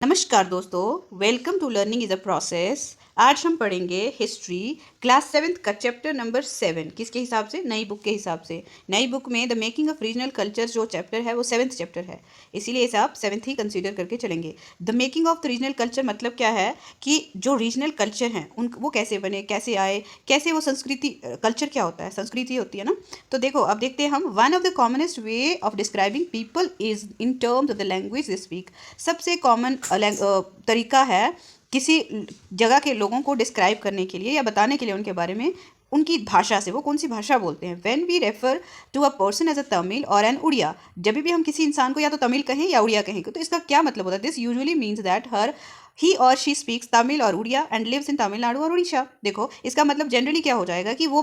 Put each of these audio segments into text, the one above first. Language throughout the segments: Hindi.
नमस्कार दोस्तों, welcome to learning is a process. आज हम पढ़ेंगे हिस्ट्री क्लास 7th का चैप्टर नंबर 7। किसके हिसाब से? नई बुक के हिसाब से। नई बुक में the making of regional culture जो चैप्टर है वो 7th चैप्टर है, इसीलिए इसे आप 7th ही कंसीडर करके चलेंगे। The making of the regional culture मतलब क्या है कि जो रीजनल कल्चर हैं उन वो कैसे बने, कैसे आए, कैसे वो संस्कृति, कल्चर क्या होता है, संस्कृति होती है ना। तो देखो, अब देखते हैं हम। One of the commonest way of describing people is in terms of the language they speak. सबसे कॉमन तरीका है किसी जगह के लोगों को डिस्क्राइब करने के लिए या बताने के लिए उनके बारे में, उनकी भाषा से, वो कौन सी भाषा बोलते हैं। When we refer to a person as a Tamil और एन उड़िया, जब भी हम किसी इंसान को या तो तमिल कहें या उड़िया कहें, तो इसका क्या मतलब होता है? This usually means that her he और शी स्पीक्स तमिल और Odia and lives in Tamil Nadu और उड़ीसा। देखो, इसका मतलब जनरली क्या हो जाएगा कि वो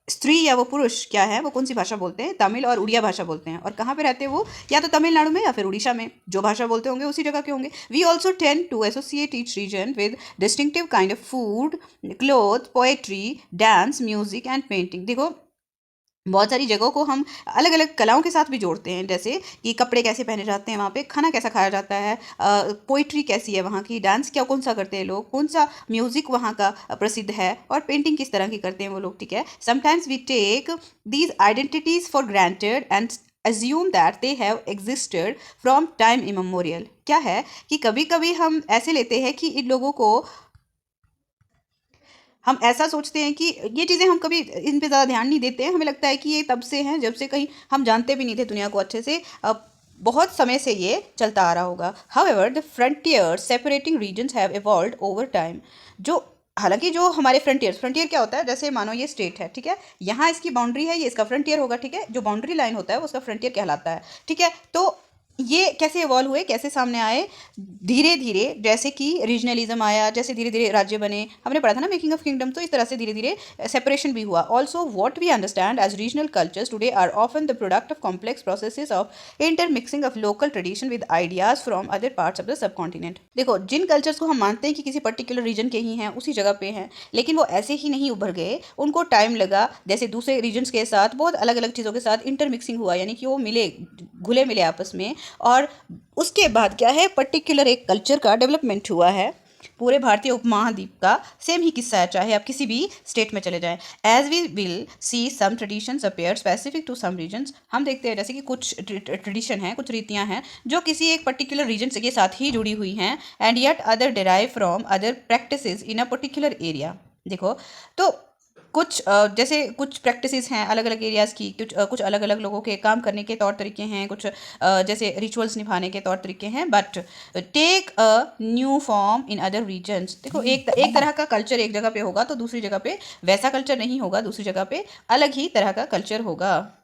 स्त्री या वो पुरुष क्या है, वो कौन सी भाषा बोलते हैं? तमिल और उड़िया भाषा बोलते हैं। और कहाँ पे रहते हैं वो? या तो तमिलनाडु में या फिर उड़ीसा में। जो भाषा बोलते होंगे उसी जगह के होंगे। We also tend to associate each region with distinctive kind of food, cloth, poetry, dance, music and painting. देखो, बहुत सारी जगहों को हम अलग अलग कलाओं के साथ भी जोड़ते हैं, जैसे कि कपड़े कैसे पहने जाते हैं वहाँ पे, खाना कैसा खाया जाता है, पोइट्री कैसी है वहाँ की, डांस क्या कौन सा करते हैं लोग, कौन सा म्यूजिक वहाँ का प्रसिद्ध है, और पेंटिंग किस तरह की करते हैं वो लोग। ठीक है, sometimes we take these identities for granted and assume that they have existed from time immemorial। क्या है कि कभी कभी हम ऐसे लेते हैं कि इन लोगों को, हम ऐसा सोचते हैं कि ये चीज़ें, हम कभी इन पे ज़्यादा ध्यान नहीं देते हैं। हमें लगता है कि ये तब से हैं जब से कहीं हम जानते भी नहीं थे दुनिया को अच्छे से। बहुत समय से ये चलता आ रहा होगा। However the frontier separating regions have evolved over time. जो हालांकि जो हमारे फ्रंटियर क्या होता है? जैसे मानो ये स्टेट है, ठीक है, यहाँ इसकी बाउंड्री है, ये इसका फ्रंटियर होगा, ठीक है। जो बाउंड्री लाइन होता है वो उसका फ्रंटियर कहलाता है, ठीक है। तो ये कैसे इवॉल्व हुए, कैसे सामने आए? धीरे धीरे, जैसे कि रीजनलिज्म आया, जैसे धीरे धीरे राज्य बने, हमने पढ़ा था ना मेकिंग ऑफ किंगडम, तो इस तरह से धीरे धीरे सेपरेशन भी हुआ। Also what we understand as regional cultures today are often the product of complex processes of intermixing of local tradition with ideas from other parts of the subcontinent. देखो, जिन कल्चर्स को हम मानते हैं कि किसी पर्टिकुलर रीजन के ही हैं, उसी जगह पे हैं, लेकिन वो ऐसे ही नहीं उभर गए, उनको टाइम लगा। जैसे दूसरे रीजन्स के साथ बहुत अलग अलग चीज़ों के साथ इंटरमिक्सिंग हुआ, यानी कि वो मिले, घुले मिले आपस में, और उसके बाद क्या है, पर्टिकुलर एक कल्चर का डेवलपमेंट हुआ है। पूरे भारतीय उपमहाद्वीप का सेम ही किस्सा है, चाहे आप किसी भी स्टेट में चले जाएं। As we will see some traditions appear specific to some regions. हम देखते हैं जैसे कि कुछ ट्रेडिशन हैं, कुछ रीतियां हैं जो किसी एक पर्टिकुलर रीजन के साथ ही जुड़ी हुई हैं, and yet other derive from other practices in a particular area. देखो, तो कुछ जैसे कुछ प्रैक्टिसेस हैं अलग अलग एरियाज़ की, कुछ अलग अलग लोगों के काम करने के तौर तरीके हैं, कुछ जैसे रिचुअल्स निभाने के तौर तरीके हैं, but take a new form in other regions. देखो, एक तरह का कल्चर एक जगह पे होगा तो दूसरी जगह पे वैसा कल्चर नहीं होगा, दूसरी जगह पे अलग ही तरह का कल्चर होगा।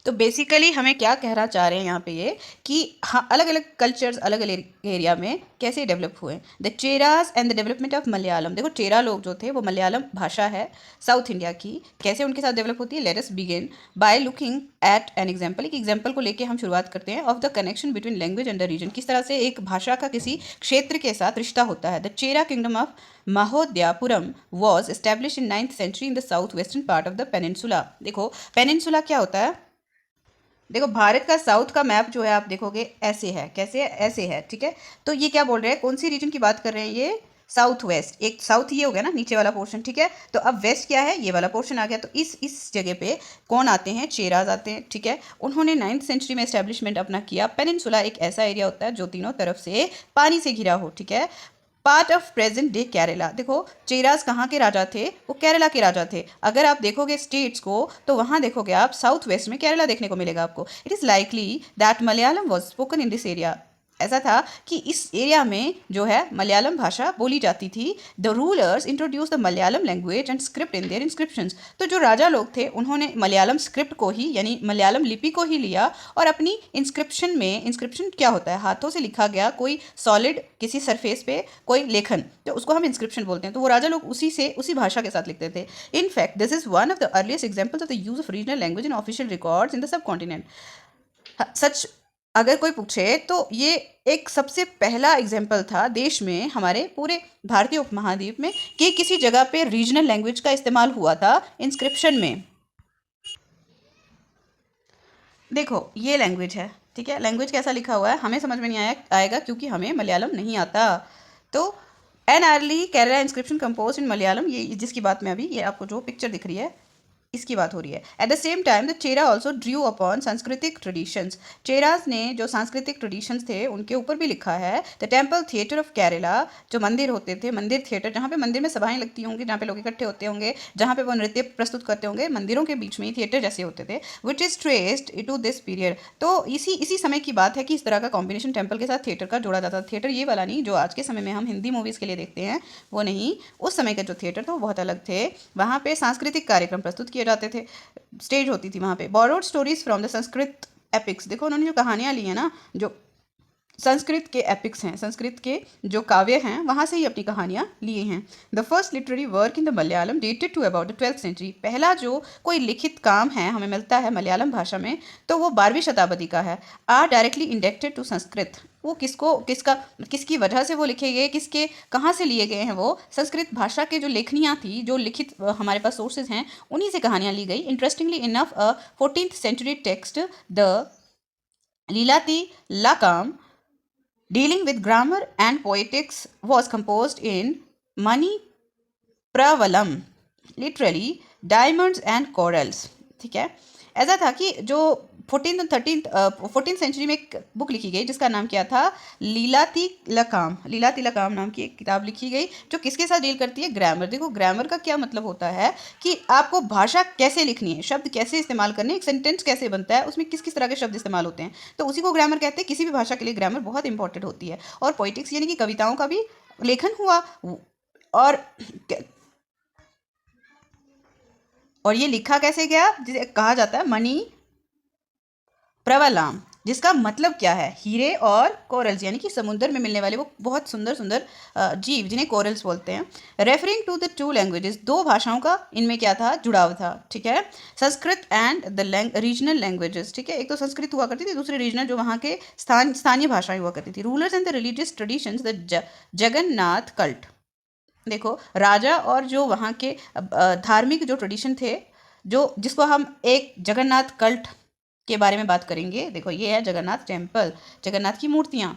तो बेसिकली हमें क्या कहना चाह रहे हैं यहाँ पे ये कि हाँ, अलग अलग कल्चर्स अलग अलग एरिया में कैसे डेवलप हुए। The Cheras and the development of Malayalam. देखो, चेरा लोग जो थे वो मलयालम भाषा है साउथ इंडिया की, कैसे उनके साथ डेवलप होती है। Let us begin by looking at an example. एक एग्जाम्पल को लेके हम शुरुआत करते हैं। Of the connection between language and the region, किस तरह से एक भाषा का किसी क्षेत्र के साथ रिश्ता होता है। The Chera kingdom of Mahodayapuram was establish in 9th century in the south western part of the peninsula. देखो, पेनिनसुला क्या होता है? देखो, भारत का साउथ का मैप जो है आप देखोगे ऐसे है, कैसे है? ऐसे है, ठीक है। तो ये क्या बोल रहे हैं, कौन सी रीजन की बात कर रहे हैं? ये साउथ वेस्ट। एक साउथ ये हो गया ना, नीचे वाला पोर्शन, ठीक है। तो अब वेस्ट क्या है? ये वाला पोर्शन आ गया। तो इस जगह पे कौन आते हैं? चेराज आते हैं, ठीक है। उन्होंने 9th सेंचुरी में एस्टेब्लिशमेंट अपना किया। पेनिनसुला एक ऐसा एरिया होता है जो तीनों तरफ से पानी से घिरा हो, ठीक है। Part of present day Kerala. देखो, चेराज कहाँ के राजा थे? वो केरला के राजा थे। अगर आप देखोगे स्टेट्स को तो वहाँ देखोगे आप साउथ वेस्ट में केरला देखने को मिलेगा आपको। It is likely that Malayalam was spoken in this area. ऐसा था कि इस एरिया में जो है मलयालम भाषा बोली जाती थी। The rulers introduce the Malayalam language and script in their inscriptions. तो जो राजा लोग थे उन्होंने मलयालम स्क्रिप्ट को ही, यानी मलयालम लिपि को ही लिया और अपनी इंस्क्रिप्शन में, इंस्क्रिप्शन क्या होता है? हाथों से लिखा गया कोई सॉलिड किसी सरफेस पे कोई लेखन, तो उसको हम इंस्क्रिप्शन बोलते हैं। तो वो राजा लोग उसी भाषा के साथ लिखते थे। In fact this is one of the earliest examples of the use of regional language in official records in the subcontinent. सच अगर कोई पूछे तो ये एक सबसे पहला एग्जाम्पल था देश में, हमारे पूरे भारतीय उपमहाद्वीप में, कि किसी जगह पे रीजनल लैंग्वेज का इस्तेमाल हुआ था इंस्क्रिप्शन में। देखो, ये लैंग्वेज है, ठीक है। लैंग्वेज कैसा लिखा हुआ है हमें समझ में नहीं आएगा क्योंकि हमें मलयालम नहीं आता। तो an early Kerala inscription compose इन मलयालम, ये जिसकी बात मैं अभी, ये आपको जो पिक्चर दिख रही है इसकी बात हो रही है। Eight the same time the Chera also Drew upon सांस्कृतिक ट्रेडिशंस, चेराज ने जो सांस्कृतिक ट्रेडिशंस थे उनके ऊपर भी लिखा है। The temple theatre of Kerala, जो मंदिर होते थे, मंदिर थिएटर, जहाँ पे मंदिर में सभाएं लगती होंगी, जहाँ पे लोग इकट्ठे होते होंगे, जहाँ पे वो नृत्य प्रस्तुत करते होंगे, मंदिरों के बीच में ही थिएटर जैसे होते थे, which is traced to this period. तो इसी समय की बात है कि इस तरह का कॉम्बिनेशन टेम्पल के साथ थिएटर का जोड़ा जाता था। थिएटर ये वाला नहीं जो आज के समय में हम हिंदी मूवीज़ के लिए देखते हैं, वो नहीं, उस समय का जो थिएटर था वो बहुत अलग थे। वहाँ पे सांस्कृतिक कार्यक्रम प्रस्तुत किए जाते थे, स्टेज होती थी वहाँ पे। Borrowed stories from the Sanskrit epics, देखो उन्होंने जो कहानियाँ ली हैं ना, जो संस्कृत के एपिक्स हैं, संस्कृत के जो काव्य हैं, वहाँ से ही अपनी कहानियाँ लिए हैं। The first literary work in the Malayalam dated to about the 12th century, पहला जो कोई लिखित काम है हमें मिलता है मलयालम भाषा में तो वो 12वीं शताब्दी का है। आर डायरेक्टली इंडेक्टेड टू संस्कृत, वो किसकी वजह से वो लिखे गए, किसके कहाँ से लिए गए हैं, वो संस्कृत भाषा के जो लेखनियाँ थी, जो लिखित हमारे पास सोर्सेज हैं, उन्हीं से कहानियाँ ली गई। Interestingly enough 14th century text the Lilatilakam dealing with grammar and poetics was composed in Mani Pravalam, literally diamonds and corals। ठीक है। ऐसा था कि जो 14th सेंचुरी में एक बुक लिखी गई जिसका नाम क्या था, लीलाती लकाम नाम की एक किताब लिखी गई जो किसके साथ डील करती है, ग्रामर। देखो ग्रामर का क्या मतलब होता है कि आपको भाषा कैसे लिखनी है, शब्द कैसे इस्तेमाल करने, एक सेंटेंस कैसे बनता है, उसमें किस किस तरह के शब्द इस्तेमाल होते हैं, तो उसी को ग्रामर कहते हैं। किसी भी भाषा के लिए ग्रामर बहुत इंपॉर्टेंट होती है। और पोइटिक्स यानी कि कविताओं का भी लेखन हुआ, और ये लिखा कैसे गया, जिसे कहा जाता है मणि प्रवलाम, जिसका मतलब क्या है, हीरे और कोरल्स, यानी कि समुद्र में मिलने वाले वो बहुत सुंदर सुंदर जीव जिन्हें कोरल्स बोलते हैं। Referring to the two languages, दो भाषाओं का इनमें क्या था, जुड़ाव था। ठीक है। Sanskrit and the regional languages, ठीक है, एक तो संस्कृत हुआ करती थी, दूसरी रीजनल जो वहाँ के स्थानीय भाषाएं हुआ करती थी। Rulers and the religious traditions, the Jagannath cult, देखो राजा और जो वहाँ के धार्मिक जो ट्रेडिशन थे, जो जिसको हम एक जगन्नाथ कल्ट के बारे में बात करेंगे। देखो ये है जगन्नाथ टेम्पल, जगन्नाथ की मूर्तियाँ।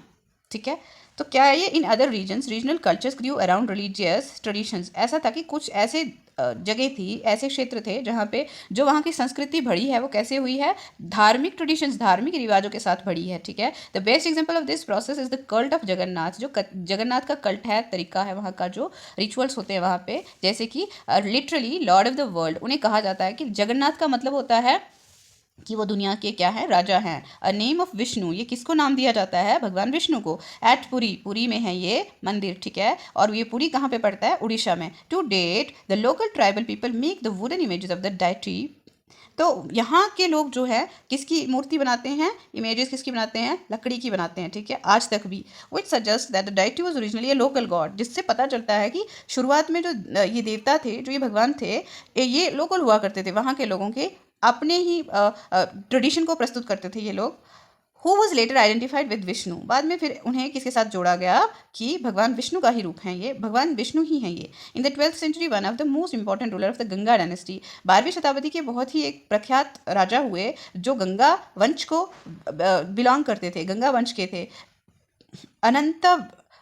ठीक है। तो क्या है ये, in other regions regional cultures grew around religious traditions, ऐसा था कि कुछ ऐसे जगह थी, ऐसे क्षेत्र थे जहाँ पे जो वहाँ की संस्कृति बढ़ी है वो कैसे हुई है, धार्मिक ट्रेडिशंस, धार्मिक रिवाजों के साथ बढ़ी है। ठीक है। The best example of this process is the cult of Jagannath, जो जगन्नाथ का कल्ट है, तरीका है, वहाँ का जो रिचुअल्स होते हैं वहाँ पे, जैसे कि literally Lord of the world, उन्हें कहा जाता है कि जगन्नाथ का मतलब होता है कि वो दुनिया के क्या है, राजा हैं। अ नेम ऑफ विष्णु, ये किसको नाम दिया जाता है, भगवान विष्णु को। एट पुरी में है ये मंदिर। ठीक है। और ये पुरी कहाँ पे पड़ता है, उड़ीसा में। To date the local tribal people make the wooden images of the deity, तो यहाँ के लोग जो है किसकी मूर्ति बनाते हैं, इमेजेस किसकी बनाते हैं, लकड़ी की बनाते हैं। ठीक है, आज तक भी। विच suggest that the deity was originally a local God, जिससे पता चलता है कि शुरुआत में जो ये देवता थे, जो ये भगवान थे, ये लोकल हुआ करते थे, वहाँ के लोगों के अपने ही ट्रेडिशन को प्रस्तुत करते थे ये लोग। Who was later identified with Vishnu, बाद में फिर उन्हें किसके साथ जोड़ा गया कि भगवान विष्णु का ही रूप हैं ये, भगवान विष्णु ही हैं ये। In the 12th century one of the most important ruler of the Ganga dynasty, 12वीं शताब्दी के बहुत ही एक प्रख्यात राजा हुए जो गंगा वंश को बिलोंग करते थे, गंगा वंश के थे। अनंत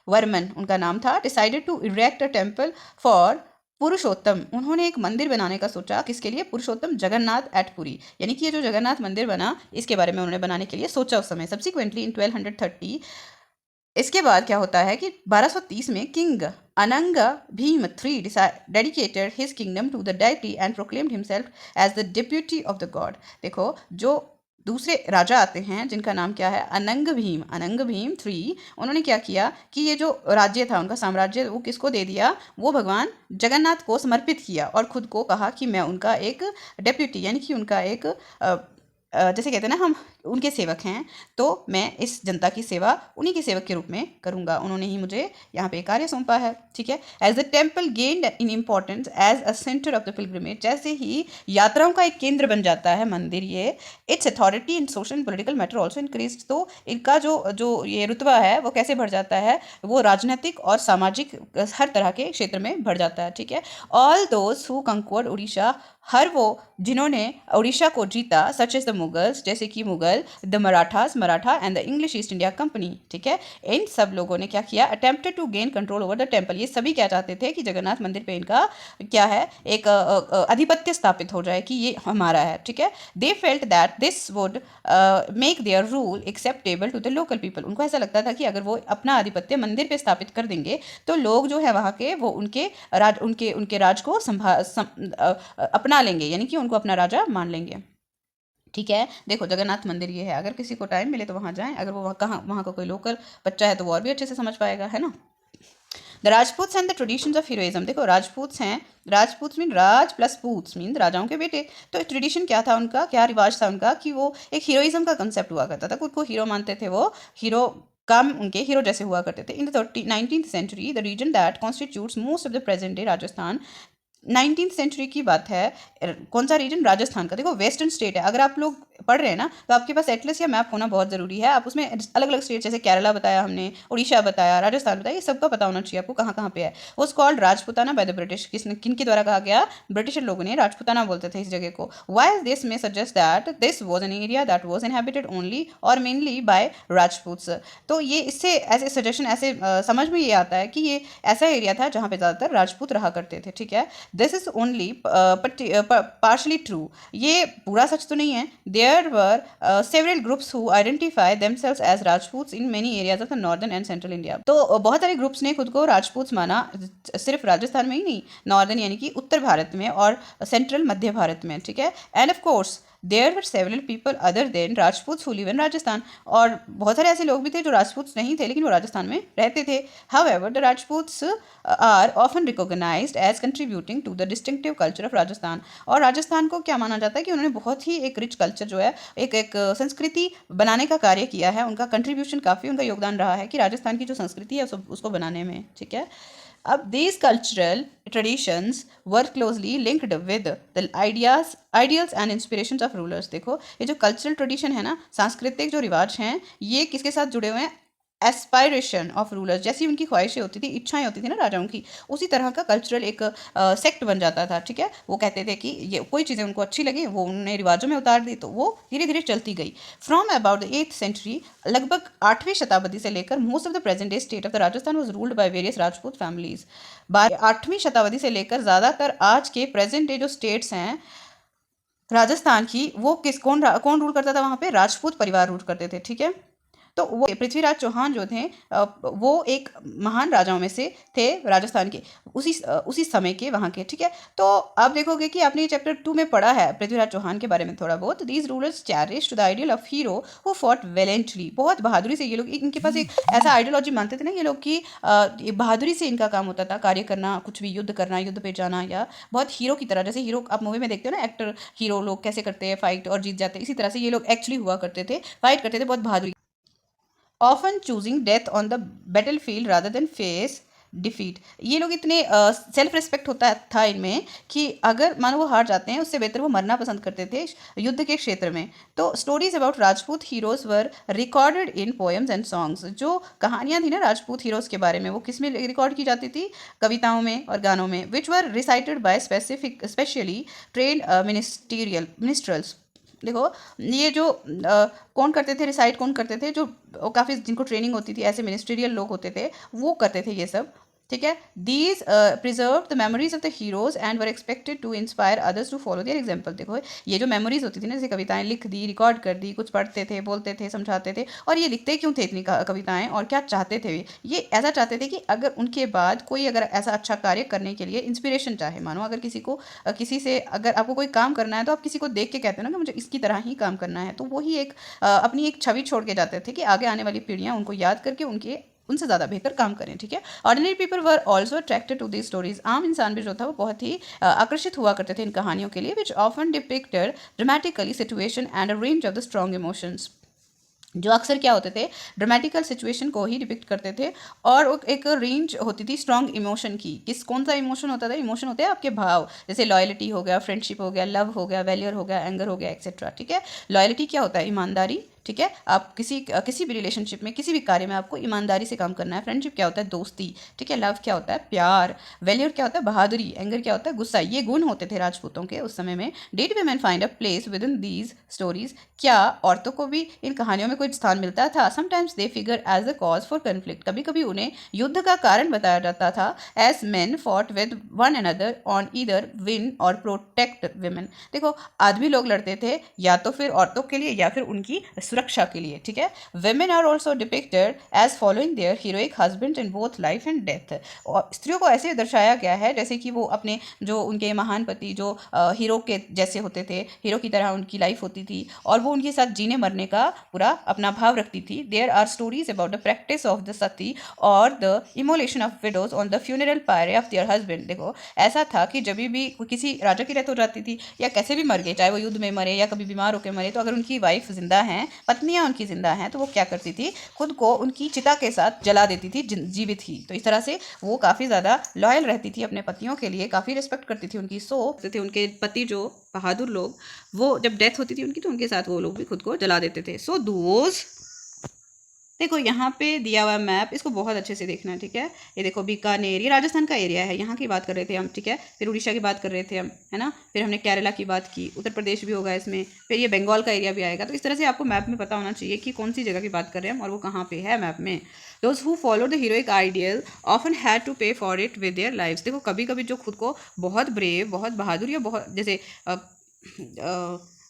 वर्मन उनका नाम था। Decided to erect a temple for Purushottam, उन्होंने एक मंदिर बनाने का सोचा, किसके लिए, पुरुषोत्तम जगन्नाथ एट पुरी, यानी कि ये जो जगन्नाथ मंदिर बना इसके बारे में उन्होंने बनाने के लिए सोचा उस समय। सब्सिक्वेंटली इन 1230, इसके बाद क्या होता है कि 1230 में king Anang Bhim III dedicated his kingdom to the deity and proclaimed himself as the deputy of the god. देखो जो दूसरे राजा आते हैं जिनका नाम क्या है, अनंग भीम III, उन्होंने क्या किया कि ये जो राज्य था उनका साम्राज्य, वो किसको दे दिया, वो भगवान जगन्नाथ को समर्पित किया और खुद को कहा कि मैं उनका एक डेप्यूटी, यानी कि उनका एक जैसे कहते हैं ना हम उनके सेवक हैं, तो मैं इस जनता की सेवा उन्हीं के सेवक के रूप में करूंगा, उन्होंने ही मुझे यहाँ पे कार्य सौंपा है। ठीक है। As the temple gained in importance as a centre of the pilgrimage, जैसे ही यात्राओं का एक केंद्र बन जाता है मंदिर ये, it's authority in social and political matter also increase, तो इनका जो ये रुतबा है वो कैसे बढ़ जाता है, वो राजनीतिक और सामाजिक हर तरह के क्षेत्र में बढ़ जाता है। ठीक है। All those who conquered Orissa हर वो जिन्होंने उड़ीसा को जीता, सच एज द मुगल्स, जैसे कि Mughal, the Marathas, Maratha and the English East India Company, ठीक है, इन सब लोगों ने क्या किया, attempted to gain control over the temple. ये सभी क्या चाहते थे कि जगन्नाथ मंदिर पे इनका क्या है, एक आधिपत्य स्थापित हो जाए कि ये हमारा है, ठीक है। They felt that this would make their rule acceptable to the local people. उनको ऐसा लगता था कि अगर वो अपना आधिपत्य मंदिर पे स्थापित कर देंगे तो लोग जो है वहाँ के वो उनके राज को अपना लेंगे, यानी कि उनको अपना राजा मान लेंगे, ठीक है। देखो जगन्नाथ मंदिर ये है, अगर किसी को टाइम मिले तो वहाँ जाएं, अगर वो वहाँ का कोई लोकल बच्चा है तो वो और भी अच्छे से समझ पाएगा, है ना। The Rajputs and the traditions of heroism. देखो राजपूत्स हैं, राजपूत्स मीन राज प्लस पूत्स मीन राजाओं के बेटे। तो ट्रेडिशन क्या था उनका, क्या रिवाज था उनका, कि वो एक हीरोइज्म का कंसेप्ट हुआ करता था, खुद को हीरो मानते थे, वो हीरो काम उनके हीरो जैसे हुआ करते थे। In the 19th century the region that constitutes most of the present day Rajasthan, 19th century की बात है, कौन सा रीजन, राजस्थान का। देखो वेस्टर्न स्टेट है, अगर आप लोग पढ़ रहे हैं ना तो आपके पास एटलस या मैप होना बहुत ज़रूरी है। आप उसमें अलग अलग स्टेट, जैसे केरला बताया हमने, उड़ीसा बताया, राजस्थान बताया, ये सबका पता होना चाहिए आपको कहाँ कहाँ पे है। वो called Rajputana by the British. किन के द्वारा कहा गया, ब्रिटिश लोगों ने राजपुताना बोलते थे इस जगह को। वाई दिस में suggest that this was an area that was inhabited only और मेनली बाय राजपूत्स। तो ये इससे ऐसे सजेशन, ऐसे समझ में ये आता है कि ये ऐसा एरिया था जहाँ पे ज़्यादातर राजपूत रहा करते थे, ठीक है। This is only partially true, ये पूरा सच तो नहीं है। There were several groups who identify themselves as Rajputs in many areas of the northern and central India. तो बहुत सारे ग्रुप्स ने खुद को राजपूत माना, सिर्फ राजस्थान में ही नहीं, नॉर्दर्न यानी कि उत्तर भारत में और सेंट्रल मध्य भारत में, ठीक है। And of course there were several people other than Rajputs who live in Rajasthan, और बहुत सारे ऐसे लोग भी थे जो राजपूत नहीं थे लेकिन वो राजस्थान में रहते थे। However the Rajputs are often recognised as contributing to the distinctive culture of Rajasthan. और राजस्थान को क्या माना जाता है कि उन्होंने बहुत ही एक रिच कल्चर जो है, एक संस्कृति बनाने का कार्य किया है। उनका कंट्रीब्यूशन काफ़ी, उनका योगदान रहा है कि राजस्थान की जो संस्कृति है उसको बनाने में, ठीक है। अब these cultural traditions were closely linked with the ideals and inspirations of rulers। देखो ये जो कल्चरल ट्रेडिशन है ना, सांस्कृतिक जो रिवाज हैं, ये किसके साथ जुड़े हुए हैं, एस्पायरेशन ऑफ रूलर्स। जैसी उनकी ख्वाहिशें होती थी, इच्छाएं होती थी ना राजाओं की, उसी तरह का कल्चरल एक सेक्ट बन जाता था, ठीक है। वो कहते थे कि ये कोई चीज़ें उनको अच्छी लगी, वो उन्होंने रिवाजों में उतार दी, तो वो धीरे धीरे चलती गई। From about the 8th century, लगभग 8वीं शताब्दी से लेकर, most of the present day state of the Rajasthan was ruled by various Rajput families. 8वीं शताब्दी से लेकर ज़्यादातर आज के प्रेजेंट डे जो स्टेट्स हैं राजस्थान की, वो कौन रूल करता था वहाँ पे, राजपूत परिवार रूल करते थे, ठीक है। तो वो पृथ्वीराज चौहान जो थे वो एक महान राजाओं में से थे राजस्थान के, उसी समय के वहाँ के, ठीक है। तो आप देखोगे कि आपने चैप्टर 2 में पढ़ा है पृथ्वीराज चौहान के बारे में थोड़ा बहुत। These rulers cherished the ideal of hero who fought valiantly. बहुत बहादुरी से ये लोग, इनके पास एक ऐसा आइडियोलॉजी मानते थे ना ये लोग कि बहादुरी से इनका काम होता था, कार्य करना, कुछ भी युद्ध करना, युद्ध पे जाना, या बहुत हीरो की तरह, जैसे हीरो आप मूवी में देखते हो ना, एक्टर हीरो लोग कैसे करते हैं फाइट और जीत जाते हैं, इसी तरह से ये लोग एक्चुअली हुआ करते थे, फाइट करते थे बहुत बहादुरी, often choosing death on the battle field rather than face defeat. ये लोग इतने सेल्फ रिस्पेक्ट होता था इनमें कि अगर मानो वो हार जाते हैं, उससे बेहतर वो मरना पसंद करते थे युद्ध के क्षेत्र में। तो stories about Rajput heroes were recorded in poems and songs. जो कहानियाँ थी ना राजपूत हीरोज के बारे में, वो किस में रिकॉर्ड की जाती थी, कविताओं में और गानों में, विच वर रिसाइटेड बाय स्पेशली ट्रेन्ड मिनिस्ट्रल्स। देखो ये जो कौन करते थे, रिसाइट कौन करते थे, जो काफ़ी जिनको ट्रेनिंग होती थी, ऐसे मिनिस्ट्रियल लोग होते थे, वो करते थे ये सब, ठीक है। These preserve the memories of the heroes and were expected to inspire others to follow their example. देखो ये जो मेमोरीज होती थी ना, जैसे कविताएं लिख दी, रिकॉर्ड कर दी, कुछ पढ़ते थे, बोलते थे, समझाते थे, और ये लिखते क्यों थे इतनी कविताएं, और क्या चाहते थे ये ऐसा चाहते थे कि अगर उनके बाद कोई अगर ऐसा अच्छा कार्य करने के लिए इंस्पिरेशन चाहे, मानो अगर किसी को किसी से अगर आपको कोई काम करना है तो आप किसी को देख के कहते हो ना कि मुझे इसकी तरह ही काम करना है, तो वही एक अपनी एक छवि छोड़ के जाते थे कि आगे आने वाली पीढ़ियाँ उनको याद करके उनसे ज़्यादा बेहतर काम करें, ठीक है। Ordinary people were also attracted to the stories. आम इंसान भी जो था वो बहुत ही आकर्षित हुआ करते थे इन कहानियों के लिए, which often depicted dramatically situation and a range of the strong emotions. जो अक्सर क्या होते थे, ड्रामेटिकल सिचुएशन को ही डिपिक्ट करते थे, और एक रेंज होती थी स्ट्रॉन्ग इमोशन की। कौन सा इमोशन होता था, इमोशन होते हैं आपके भाव, जैसे लॉयल्टी हो गया, फ्रेंडशिप हो गया, लव हो गया, वैल्यूर हो गया, एंगर हो गया, एक्सेट्रा, ठीक है। लॉयल्टी क्या होता है, ईमानदारी, ठीक है। आप किसी भी रिलेशनशिप में, किसी भी कार्य में आपको ईमानदारी से काम करना है। फ्रेंडशिप क्या होता है? दोस्ती, ठीक है। लव क्या होता है? प्यार। वैल्यूर क्या होता है? बहादुरी। एंगर क्या होता है? गुस्सा। ये गुण होते थे राजपूतों के उस समय में। Did women find a place with in these stories? क्या औरतों को भी इन कहानियों में कोई स्थान मिलता था? Sometimes they figure as a cause for conflict, कभी कभी उन्हें युद्ध का कारण बताया जाता था। As men fought with one another on either win or protect women. देखो, आदमी लोग लड़ते थे या तो फिर औरतों के लिए या फिर उनकी सुरक्षा के लिए, ठीक है। women are also depicted as following their heroic husbands in both life and death। और स्त्रियों को ऐसे दर्शाया गया है जैसे कि वो अपने जो उनके महान पति जो हीरो के जैसे होते थे, हीरो की तरह उनकी लाइफ होती थी और वो उनके साथ जीने मरने का पूरा अपना भाव रखती थी। There are stories about the practice of the sati और the immolation of widows on the funeral pyre of their husband. देखो, ऐसा था कि जब भी किसी राजा की डेथ हो जाती थी या कैसे भी मर गए, चाहे वो युद्ध में मरे या कभी बीमार होकर मरे, तो अगर उनकी वाइफ जिंदा हैं, पत्नियां उनकी जिंदा हैं, तो वो क्या करती थी? खुद को उनकी चिता के साथ जला देती थी जीवित ही। तो इस तरह से वो काफ़ी ज़्यादा लॉयल रहती थी अपने पतियों के लिए, काफ़ी रिस्पेक्ट करती थी उनकी। सो थे उनके पति जो बहादुर लोग, वो जब डेथ होती थी उनकी तो उनके साथ वो लोग भी खुद को जला देते थे। सो दोज, देखो यहाँ पे दिया हुआ मैप, इसको बहुत अच्छे से देखना है, ठीक है। ये देखो बीकानेर, ये राजस्थान का एरिया है, यहाँ की बात कर रहे थे हम, ठीक है। फिर उड़ीसा की बात कर रहे थे हम, है ना। फिर हमने केरला की बात की, उत्तर प्रदेश भी होगा इसमें, फिर ये बंगाल का एरिया भी आएगा। तो इस तरह से आपको मैप में पता होना चाहिए कि कौन सी जगह की बात कर रहे हैं हम और वो कहाँ पे है मैप में। Those who follow the heroic ideal often had to pay for it with their lives. देखो, कभी कभी जो खुद को बहुत ब्रेव, बहुत बहादुर या बहुत जैसे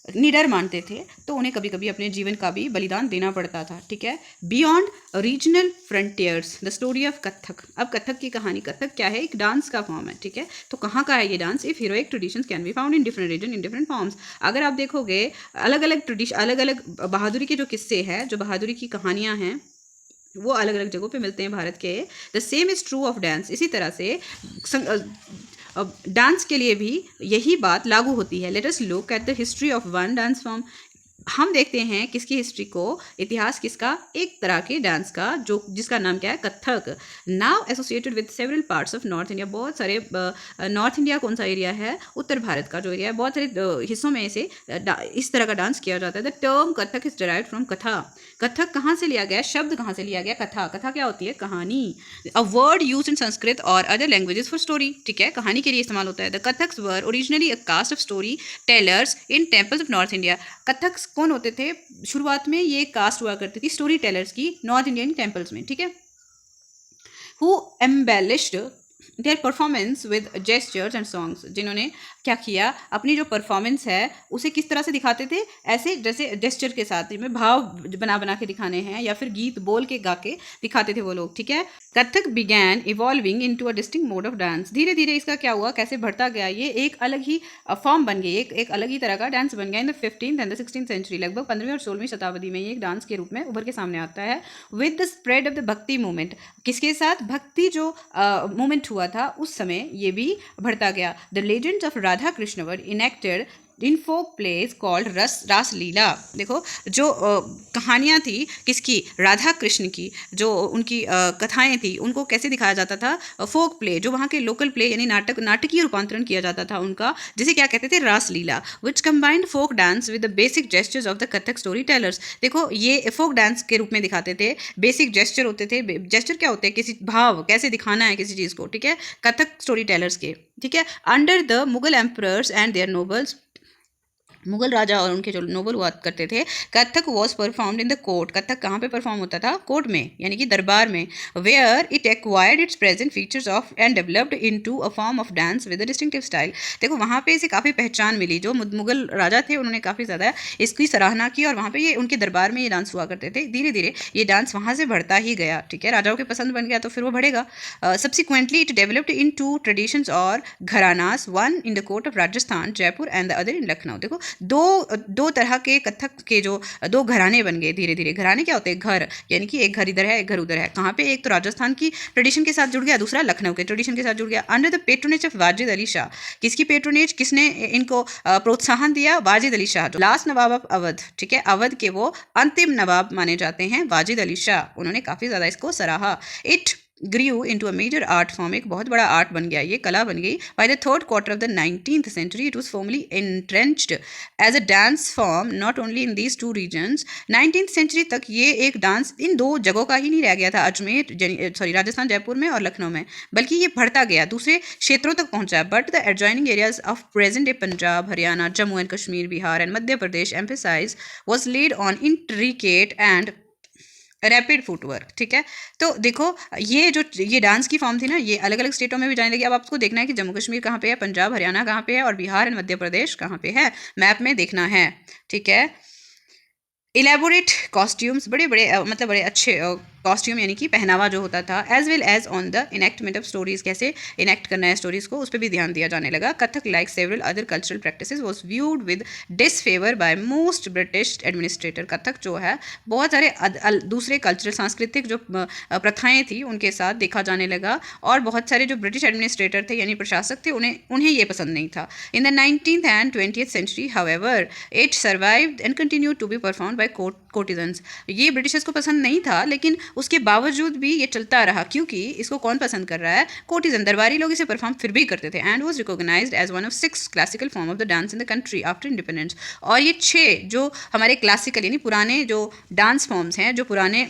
निडर मानते थे, तो उन्हें कभी कभी अपने जीवन का भी बलिदान देना पड़ता था, ठीक है। Beyond regional frontiers, the story of Kathak. अब कथक की कहानी, कथक क्या है? एक डांस का फॉर्म है, ठीक है। तो कहाँ का है ये dance? If heroic traditions can be found in different region in different forms. अगर आप देखोगे अलग अलग ट्रेडिशन, अलग अलग बहादुरी के जो किस्से हैं, जो बहादुरी की कहानियाँ हैं, वो अलग अलग जगहों पे मिलते हैं भारत के। The same is true of dance. इसी तरह से डांस के लिए भी यही बात लागू होती है। Let us look at the history of one dance form. हम देखते हैं किसकी हिस्ट्री को, इतिहास किसका? एक तरह के डांस का, जो जिसका नाम क्या है? Kathak. Now associated with several parts of north India. बहुत सारे नॉर्थ इंडिया कौन सा एरिया है? उत्तर भारत का जो एरिया है, बहुत सारे हिस्सों में इसे इस तरह का डांस किया जाता है। The term Kathak is derived from कथा। कथक कहाँ से लिया गया? शब्द कहाँ से लिया गया? कथा। कथा क्या होती है? कहानी। A word use in Sanskrit और अदर लैंग्वेजेस फॉर स्टोरी, ठीक है। कहानी के लिए इस्तेमाल होता है। The Kathaks were originally a caste of story tellers in temples of north India. Kathak कौन होते थे? शुरुआत में ये कास्ट हुआ करती थी स्टोरी टेलर्स की नॉर्थ इंडियन टेम्पल्स में, ठीक है। Who embellished their performance with gestures and songs. जिन्होंने क्या किया? अपनी जो परफॉर्मेंस है उसे किस तरह से दिखाते थे? ऐसे जैसे जेस्चर के साथ, जिनमें भाव बना बना के दिखाने हैं या फिर गीत बोल के गा के दिखाते थे वो लोग, ठीक है। Kathak began evolving into a distinct mode of dance. धीरे धीरे इसका क्या हुआ? कैसे बढ़ता गया? ये एक अलग ही फॉर्म बन गई, एक अलग ही तरह का डांस बन गया। In the 15th and the 16th century, लगभग 15वीं और 16वीं शताब्दी में ये एक डांस के रूप में उभर के सामने आता है। With the spread of the भक्ति मूवमेंट, किसके साथ? भक्ति जो मूवमेंट हुआ था उस समय ये भी बढ़ता गया। The legends of Radha Krishna were enacted in folk plays called Raslila. देखो, जो कहानियाँ थी किसकी? राधा कृष्ण की, जो उनकी कथाएं थी, उनको कैसे दिखाया जाता था? फोक प्ले, जो वहाँ के लोकल प्ले यानी नाटकीय रूपांतरण किया जाता था उनका, जिसे क्या कहते थे? Raslila. Which combined folk dance with the basic gestures of the Kathak story tellers. देखो, ये फोक डांस के रूप में दिखाते थे, बेसिक जेस्चर होते थे। जेस्चर क्या होते हैं? किसी भाव कैसे दिखाना है किसी चीज़ को, ठीक है, कथक स्टोरी टेलर्स के, ठीक है। Under the Mughal emperors and their nobles, Mughal राजा और उनके जो नोबल हुआ करते थे, Kathak was performed in the court. Kathak कहाँ पे परफॉर्म होता था? कोर्ट में, यानी कि दरबार में। Where it acquired its present features of and developed into a form of dance with a distinctive style. देखो, वहाँ पे इसे काफ़ी पहचान मिली। जो मुगल राजा थे उन्होंने काफ़ी ज़्यादा इसकी सराहना की और वहाँ पे ये उनके दरबार में ये डांस हुआ करते थे। धीरे धीरे ये डांस वहाँ से बढ़ता ही गया, ठीक है। राजाओं के पसंद बन गया तो फिर वो बढ़ेगा। Subsequently it developed in to traditions और gharanas, one in the court of Rajasthan Jaipur and the other in Lucknow. देखो, दो तरह के कथक के जो दो घराने बन गए धीरे धीरे। घराने क्या होते हैं? घर, यानी कि एक घर इधर है एक घर उधर है। कहाँ पे? एक तो राजस्थान की ट्रेडिशन के साथ जुड़ गया, दूसरा लखनऊ के ट्रेडिशन के साथ जुड़ गया। Under the patronage of Wajid Ali Shah. किसकी पेट्रोनेज? किसने इनको प्रोत्साहन दिया? वाजिद अली शाह, जो लास्ट नवाब ऑफ अवध, ठीक है। अवध के वो अंतिम नवाब माने जाते हैं वाजिद अली शाह। उन्होंने काफ़ी ज़्यादा इसको सराहा। It grew into a major art form, एक बहुत बड़ा आर्ट बन गया, ये कला बन गई. By the third quarter of the 19th century, it was firmly entrenched as a dance form not only in these two regions. 19th century तक ये एक डांस इन दो जगहों का ही नहीं रह गया था, अजमेर राजस्थान जयपुर में और लखनऊ में, बल्कि ये बढ़ता गया, दूसरे क्षेत्रों तक पहुंचा. But the adjoining areas of present day Punjab, Haryana, Jammu and Kashmir, Bihar and Madhya Pradesh emphasis was laid on intricate and rapid footwork. ठीक है, तो देखो ये डांस की फॉर्म थी ना, ये अलग अलग स्टेटों में भी जाने लगी. अब आपको देखना है कि जम्मू कश्मीर कहाँ पे है, पंजाब हरियाणा कहाँ पे है, और बिहार एंड मध्य प्रदेश कहाँ पे है, मैप में देखना है. ठीक है, इलेबोरेट कॉस्ट्यूम्स, बड़े बड़े मतलब बड़े अच्छे कॉस्ट्यूम यानी कि पहनावा जो होता था, as well as on the enactment of stories, कैसे इनेक्ट करना है स्टोरीज को, उस पर भी ध्यान दिया जाने लगा. Kathak like several other cultural practices was viewed with disfavour by most British administrator. Kathak जो है बहुत सारे दूसरे कल्चरल सांस्कृतिक जो प्रथाएं थी उनके साथ देखा जाने लगा, और बहुत सारे जो ब्रिटिश एडमिनिस्ट्रेटर थे यानी प्रशासक थे उन्हें ये पसंद नहीं था. In the 19th and 20th century however it survived and continued to be performed by courtesans. ये ब्रिटिशर्स को पसंद नहीं था, लेकिन उसके बावजूद भी ये चलता रहा, क्योंकि इसको कौन पसंद कर रहा है, कोर्टिजन, दरबारी लोग इसे परफॉर्म फिर भी करते थे. And was recognised as one of 6 classical form of the dance in the country after independence. और ये 6 जो हमारे क्लासिकल यानी पुराने जो डांस फॉर्म्स हैं, जो पुराने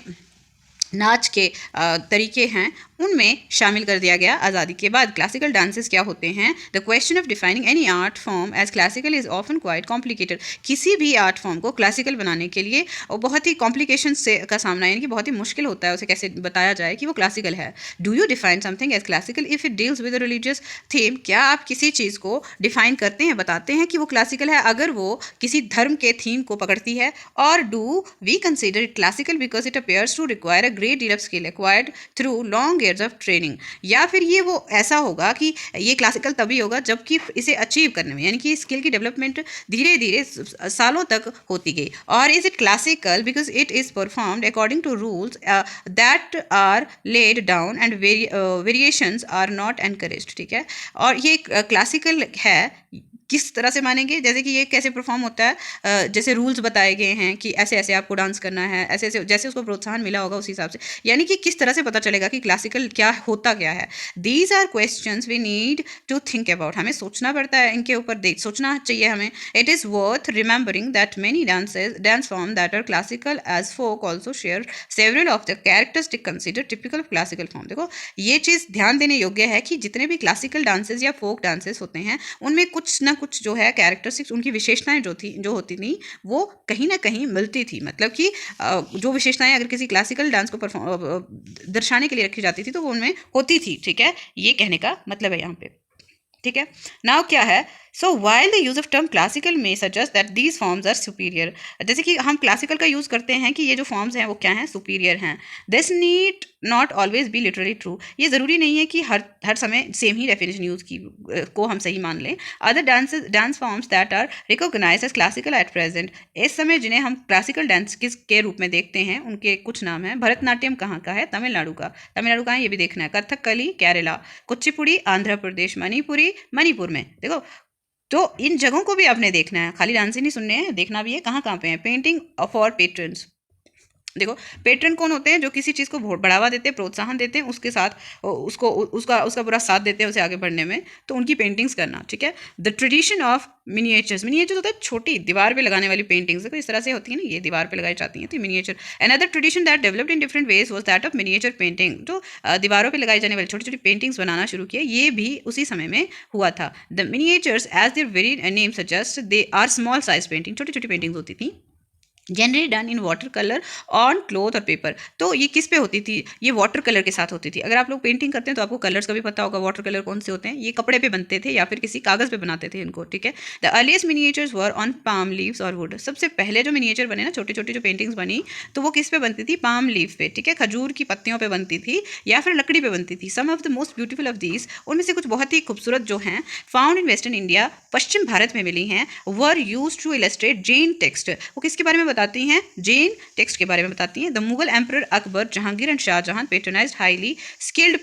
नाच के तरीके हैं, उनमें शामिल कर दिया गया आज़ादी के बाद. क्लासिकल डांसेस क्या होते हैं? The question of defining any art form as classical is often quite complicated. किसी भी आर्ट फॉर्म को क्लासिकल बनाने के लिए और बहुत ही कॉम्प्लिकेशन से का सामना, यानी कि बहुत ही मुश्किल होता है उसे कैसे बताया जाए कि वो क्लासिकल है. Do you define something as classical if it deals with religious theme? क्या आप किसी चीज़ को डिफाइन करते हैं, बताते हैं कि वो क्लासिकल है अगर वो किसी धर्म के थीम को पकड़ती है? और do we consider it classical because it appears to require a great deal of skill acquired through long years of training? या फिर ये वो ऐसा होगा कि ये क्लासिकल तभी होगा जबकि इसे अचीव करने में, यानी कि स्किल की डेवलपमेंट धीरे धीरे सालों तक होती गई. और is it classical because it is performed according to rules that are laid down and variations are not encouraged. ठीक है, और ये क्लासिकल है किस तरह से मानेंगे, जैसे कि ये कैसे परफॉर्म होता है, जैसे रूल्स बताए गए हैं कि ऐसे ऐसे आपको डांस करना है, ऐसे ऐसे, जैसे उसको प्रोत्साहन मिला होगा उस हिसाब से, यानी कि किस तरह से पता चलेगा कि क्लासिकल क्या होता क्या है. These are questions we need to think about. हमें सोचना पड़ता है, इनके ऊपर सोचना चाहिए हमें. It is worth remembering that many dance form that are classical as folk also share several of the characteristic consider typical of classical form. देखो ये चीज़ ध्यान देने योग्य है कि जितने भी क्लासिकल डांसेस या फोक डांसेस होते हैं उनमें कुछ ना कुछ जो है कैरेक्टरिस्टिक्स, उनकी विशेषताएं जो होती थी वो कहीं ना कहीं मिलती थी. मतलब कि जो विशेषताएं अगर किसी क्लासिकल डांस को दर्शाने के लिए रखी जाती थी तो वो उनमें होती थी. ठीक है, ये कहने का मतलब है यहाँ पे. ठीक है, नाउ क्या है, so while the use of term classical may suggest that these forms are superior. जैसे कि हम क्लासिकल का यूज़ करते हैं कि ये जो फॉर्म्स हैं वो क्या हैं, सुपीरियर हैं. This need not always be literally true. ये ज़रूरी नहीं है कि हर समय सेम ही डेफिनेशन यूज़ की को हम सही मान लें. Other dance forms that are recognise as classical at present, इस समय जिन्हें हम क्लासिकल डांस के रूप में देखते हैं उनके कुछ नाम हैं. भरतनाट्यम कहाँ का है? तमिलनाडु का है, ये भी देखना है. कथकली केरला, कुचिपुड़ी आंध्र प्रदेश, मणिपुरी मणिपुर में. देखो, तो इन जगहों को भी आपने देखना है, खाली डांस ही नहीं सुनने हैं, देखना भी है कहाँ कहाँ पे हैं. Painting for patrons. देखो पेट्रन कौन होते हैं? जो किसी चीज़ को बढ़ावा देते हैं, प्रोत्साहन देते हैं, उसके साथ उसका पूरा साथ देते हैं उसे आगे बढ़ने में, तो उनकी पेंटिंग्स करना. ठीक है, द ट्रेडिशन ऑफ मिनिएचर्स होता है छोटी दीवार पे लगाने वाली पेंटिंग्स. देखो इस तरह से होती है ना, ये दीवार पे लगाई जाती हैं, तो miniature. Another tradition that developed in different ways was that of miniature painting. जो दीवारों पे लगाई जाने वाली छोटी छोटी पेंटिंग्स बनाना शुरू किया, ये भी उसी समय में हुआ था. The miniatures as their very name suggest they are small size painting, छोटी छोटी पेंटिंग्स होती थी, generally done in water colour on cloth or paper. तो ये किस पे होती थी? ये वाटर कलर के साथ होती थी. अगर आप लोग पेंटिंग करते हैं तो आपको कलर्स का भी पता होगा, वाटर कलर कौन से होते हैं. ये कपड़े पे बनते थे या फिर किसी कागज़ पे बनाते थे इनको. ठीक है, the earliest miniatures were on palm leaves और वुड. सबसे पहले जो मिनिएचर बने ना, छोटी छोटी जो पेंटिंग्स बनी, तो वो किस पे बनती थी? पाम लीव पे. ठीक है, खजूर की पत्तियों पे बनती थी या फिर लकड़ी पे बनती थी. Some of the most beautiful of these, उनमें से कुछ बहुत ही खूबसूरत जो हैं, फाउंड इन वेस्टर्न इंडिया, पश्चिम भारत में मिली हैं, were use to illustrate Jain text. वो किसके बारे में बताती हैं? जैन टेक्स्ट के बारे में बताती हैं. The Mughal emperor Akbar, Jahangir and Shahjahan patronised highly skilled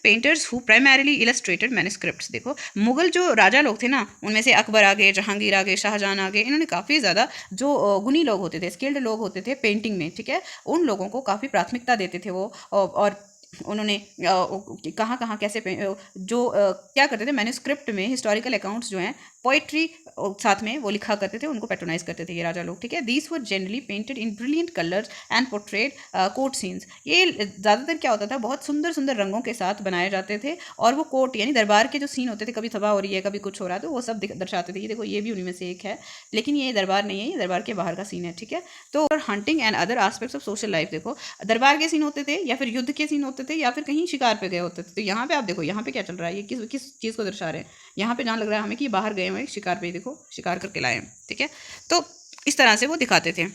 painters who primarily illustrated manuscripts. देखो मुगल जो राजा लोग थे ना, उनमें से अकबर आ गए, जहांगीर आ गए, शाहजहां आ गए, इन्होंने काफ़ी ज़्यादा जो गुणी लोग होते थे, स्किल्ड लोग होते थे पेंटिंग में. ठीक है, उन लोगों को काफ़ी प्राथमिकता देते थे वो, और उन्होंने कहाँ कहाँ कैसे क्या करते थे, मैन्युस्क्रिप्ट में हिस्टोरिकल अकाउंट्स जो हैं पोइट्री साथ में वो लिखा करते थे, उनको पैट्रोनाइज करते थे ये राजा लोग, ठीक है। These were generally painted in brilliant colours and portrayed court scenes. ये ज़्यादातर क्या होता था, बहुत सुंदर सुंदर रंगों के साथ बनाए जाते थे, और वो कोर्ट यानी दरबार के जो सीन होते थे, कभी सभा हो रही है, कभी कुछ हो रहा है, तो वो सब दर्शाते थे। ये देखो, ये भी उन्हीं में से एक है, लेकिन ये दरबार नहीं है, ये दरबार के बाहर का सीन है, ठीक है। तो hunting and other aspects of social life, देखो दरबार के सीन होते थे, या फिर युद्ध के सीन होते थे, या फिर कहीं शिकार पे गए होते थे। तो यहाँ पे आप देखो, यहाँ पे क्या चल रहा है, ये किस चीज़ को दर्शा रहे हैं। यहाँ पे जहाँ लग रहा है हमें कि बाहर गए हुए शिकार पे, देखो शिकार करके लाए हैं, ठीक है। तो इस तरह से वो दिखाते थे।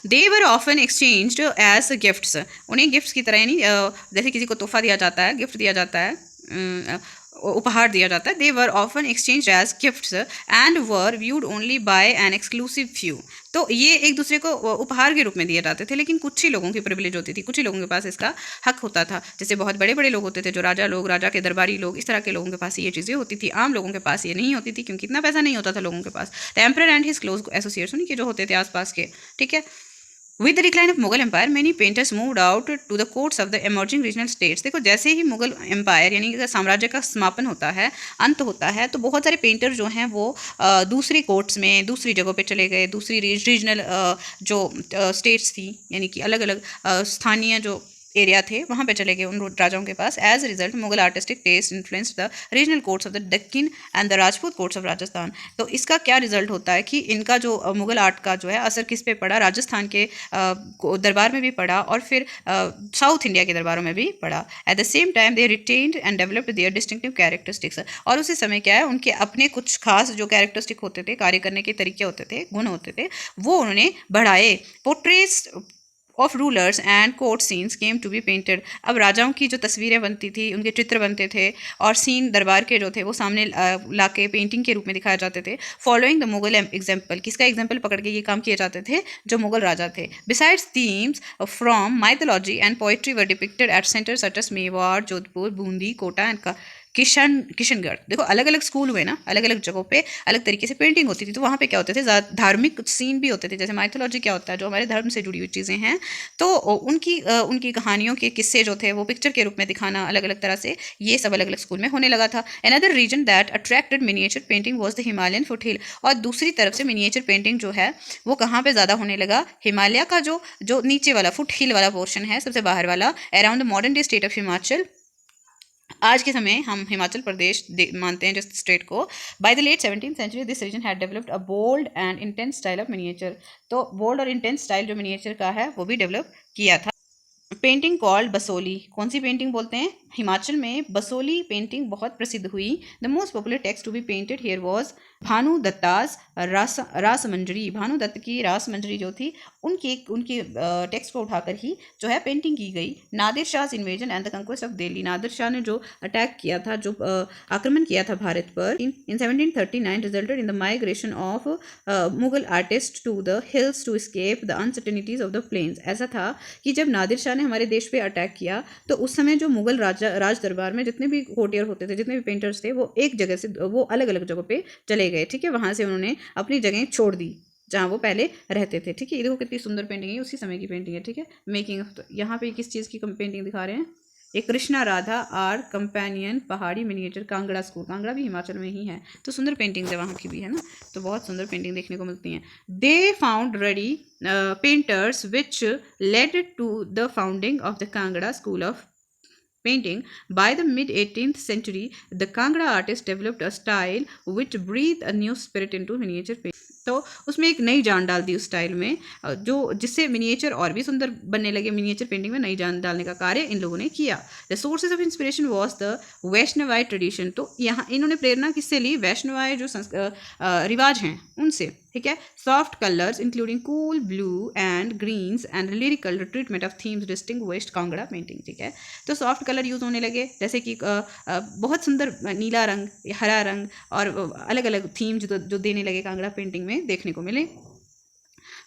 They were often exchanged as gifts, उन्हें गिफ्ट्स की तरह, यानी जैसे किसी को तोहफा दिया जाता है, गिफ्ट दिया जाता है, उपहार दिया जाता है। They were often exchange as gifts and were viewed only by an exclusive few. तो ये एक दूसरे को उपहार के रूप में दिए जाते थे, लेकिन कुछ ही लोगों की प्रिविलेज होती थी, कुछ ही लोगों के पास इसका हक होता था। जैसे बहुत बड़े बड़े लोग होते थे, जो राजा लोग, राजा के दरबारी लोग, इस तरह के लोगों के पास ये चीज़ें होती थी। आम लोगों के पास ये नहीं होती थी, क्योंकि इतना पैसा नहीं होता था लोगों के पास। The emperor and his close associates, उनके जो होते थे आसपास के, ठीक है। With the decline of Mughal Empire, many painters moved out to the courts of the emerging regional states. देखो, जैसे ही मुगल एम्पायर यानी साम्राज्य का समापन होता है, अंत होता है, तो बहुत सारे पेंटर जो हैं वो दूसरी कोर्ट्स में, दूसरी जगहों पे चले गए, दूसरी रीजनल जो स्टेट्स थी, यानी कि अलग अलग स्थानीय जो एरिया थे, वहाँ पे चले गए उन राजाओं के पास। As result Mughal artistic taste influenced the regional courts of the Deccan and the Rajput courts of Rajasthan. तो इसका क्या रिजल्ट होता है कि इनका जो मुगल आर्ट का जो है असर किस पे पड़ा, राजस्थान के दरबार में भी पड़ा, और फिर साउथ इंडिया के दरबारों में भी पड़ा। At the same time they retained and developed their distinctive characteristics, और उसी समय क्या है, उनके अपने कुछ खास जो कैरेक्टरिस्टिक होते थे, कार्य करने के तरीके होते थे, गुण होते थे, वो उन्होंने बढ़ाए। Portraits of rulers and court scenes came to be painted. अब राजाओं की जो तस्वीरें बनती थी, उनके चित्र बनते थे, और सीन दरबार के जो थे वो सामने ला के पेंटिंग के रूप में दिखाए जाते थे। फॉलोइंग द मुगल एग्जाम्पल, किसका एग्जाम्पल पकड़ के ये काम किए जाते थे, जो मुगल राजा थे। Besides themes from mythology and poetry were depicted at centre such as Mewar, Jodhpur, Bundi, Kota and Kishangarh. देखो अलग अलग स्कूल हुए ना, अलग अलग जगहों पे अलग तरीके से पेंटिंग होती थी। तो वहाँ पे क्या होते थे, धार्मिक सीन भी होते थे। जैसे माइथोलॉजी क्या होता है, जो हमारे धर्म से जुड़ी हुई चीज़ें हैं, तो उनकी कहानियों के किस्से जो थे वो पिक्चर के रूप में दिखाना अलग अलग तरह से, ये सब अलग अलग स्कूल में होने लगा था। Another region that attracted miniature painting was the Himalayan foothill. और दूसरी तरफ से मिनिएचर पेंटिंग जो है वो कहाँ पर ज़्यादा होने लगा, हिमालय का जो नीचे वाला फुट हिल वाला पोर्शन है, सबसे बाहर वाला, around the modern day state of Himachal. आज के समय हम हिमाचल प्रदेश मानते हैं जिस स्टेट को। By the late 17th century this region had developed a bold and intense style of miniature. तो बोल्ड और इंटेंस स्टाइल जो मिनिएचर का है वो भी डेवलप किया था। पेंटिंग कॉल्ड बसोली, कौन सी पेंटिंग बोलते हैं, हिमाचल में बसोली पेंटिंग बहुत प्रसिद्ध हुई। The most popular text to be painted here was Bhanu Datta's Rasamanjari. Bhanu Datta की रासमंजरी जो थी, उनकी टेक्स्ट को उठाकर ही जो है पेंटिंग की गई। Nadir Shah invasion and the conquest of Delhi, Nadir Shah ने जो अटैक किया था, जो आक्रमण किया था भारत पर in 1739 resulted in the migration of Mughal artist to the hills to escape the uncertainties of the plains. ऐसा था कि जब नादिर शाह ने हमारे देश पे अटैक किया, तो उस समय जो मुगल राज दरबार में जितने भी कोटियर होते थे, जितने भी पेंटर्स थे, वो एक जगह से वो अलग अलग जगहों पे चले गए, ठीक है। वहाँ से उन्होंने अपनी जगह छोड़ दी जहाँ वो पहले रहते थे, ठीक है। ये देखो कितनी सुंदर पेंटिंग है, उसी समय की पेंटिंग है, ठीक है। मेकिंग ऑफ, यहाँ पे किस चीज़ की पेंटिंग दिखा रहे हैं, एक कृष्णा राधा आर कंपेनियन पहाड़ी मिनिएचर, कांगड़ा स्कूल, कांगड़ा भी हिमाचल में ही है, तो सुंदर पेंटिंग्स है वहाँ की भी, है ना। तो बहुत सुंदर पेंटिंग देखने को मिलती हैं। They found ready painters which led to the founding of the Kangra school of painting. By the mid 18th century, the Kangra artists developed a style which breathed a new spirit into miniature painting. तो उसमें एक नई जान डाल दी उस स्टाइल में, जो जिससे मिनिएचर और भी सुंदर बनने लगे। मिनिएचर पेंटिंग में नई जान डालने का कार्य इन लोगों ने किया। The sources of inspiration was the Vaishnavite tradition. तो यहाँ इन्होंने प्रेरणा किससे ली, वैष्णवाई जो रिवाज हैं उनसे, ठीक है। Soft colours including cool blue and greens and lyrical treatment of themes distinguished Kangra painting, ठीक है। तो सॉफ्ट कलर यूज़ होने लगे, जैसे कि बहुत सुंदर नीला रंग, हरा रंग और अलग अलग थीम जो देने लगे कांगड़ा पेंटिंग में देखने को मिले।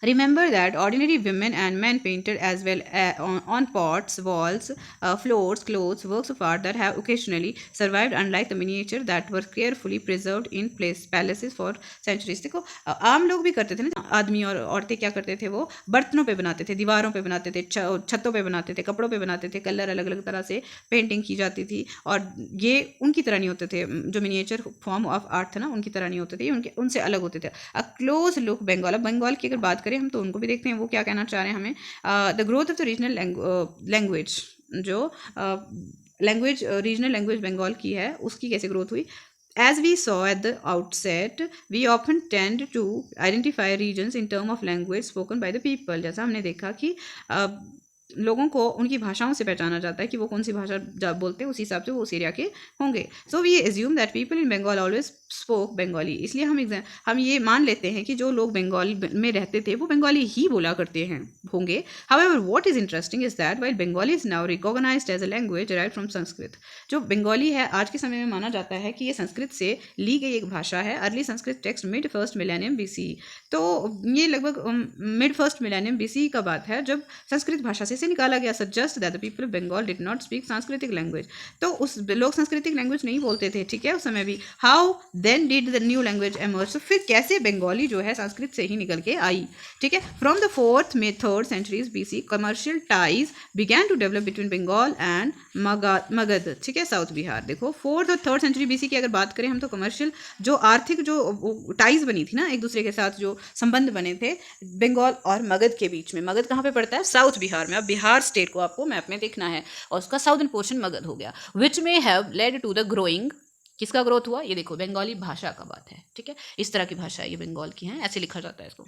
Remember that ordinary women and men painted as well on pots, walls, floors, clothes, works of art that have occasionally survived, unlike the miniature that were carefully preserved in palaces for centuries. देखो आम लोग भी करते थे ना, आदमी और औरतें क्या करते थे, वो बर्तनों पे बनाते थे, दीवारों पे बनाते थे, छतों पे बनाते थे, कपड़ों पे बनाते थे, कलर अलग अलग तरह से पेंटिंग की जाती थी, और ये उनकी तरह नहीं होते थे, जो मिनिएचर फॉर्म ऑफ आर्ट था ना उनकी तरह नहीं होते थे, उनके उनसे अलग होते थे. A close look Bengal. अब बंगाल की अगर बात करें हम तो उनको भी देखते हैं, वो क्या कहना चाह रहे हैं हमें. The growth of the regional language, जो लैंग्वेज रीजनल लैंग्वेज बंगाल की है उसकी कैसे ग्रोथ हुई. As we saw at the outset, we often tend to identify regions in terms of language spoken by the people. जैसा हमने देखा कि लोगों को उनकी भाषाओं से पहचाना जाता है कि वो कौन सी भाषा बोलते हैं, उसी हिसाब से वो उस एरिया के होंगे. So we assume that people in Bengal always spoke Bengali. इसलिए हम ये मान लेते हैं कि जो लोग बंगाल में रहते थे वो बंगाली ही बोला करते हैं होंगे. However what is interesting is that while Bengali is now recognised as a language derived from Sanskrit. जो बंगाली है आज के समय में माना जाता है कि ये संस्कृत से ली गई एक भाषा है. Early Sanskrit text mid first millennium BC. तो ये लगभग मिड फर्स्ट मिलेनियम BC का बात है जब संस्कृत भाषा से निकाला गया. Suggest that the people of Bengal did not speak Sanskritic language. तो उस लोग सांस्कृतिक लैंग्वेज नहीं बोलते थे, ठीक है, उस समय भी. How then did the new language emerge. तो फिर कैसे बंगाली जो है संस्कृत से ही निकल के आई, ठीक है. फ्रॉम द 4th में 3rd centuries BC commercial ties began to develop between Bengal and Magadh, ठीक है, साउथ बिहार. देखो 4th और 3rd century BC की अगर बात करें हम तो कमर्शियल जो आर्थिक जो टाइज बनी थी ना एक दूसरे के साथ, जो संबंध बने थे बंगाल और मगध के बीच में. मगध कहाँ पे पड़ता है, साउथ बिहार में. अब बिहार स्टेट को आपको मैप में देखना है और उसका साउदर्न पोर्शन मगध हो गया. Which may have led to the growing. किसका ग्रोथ हुआ, ये देखो बंगाली भाषा का बात है, ठीक है. इस तरह की भाषा ये बंगाल की है, ऐसे लिखा जाता है इसको.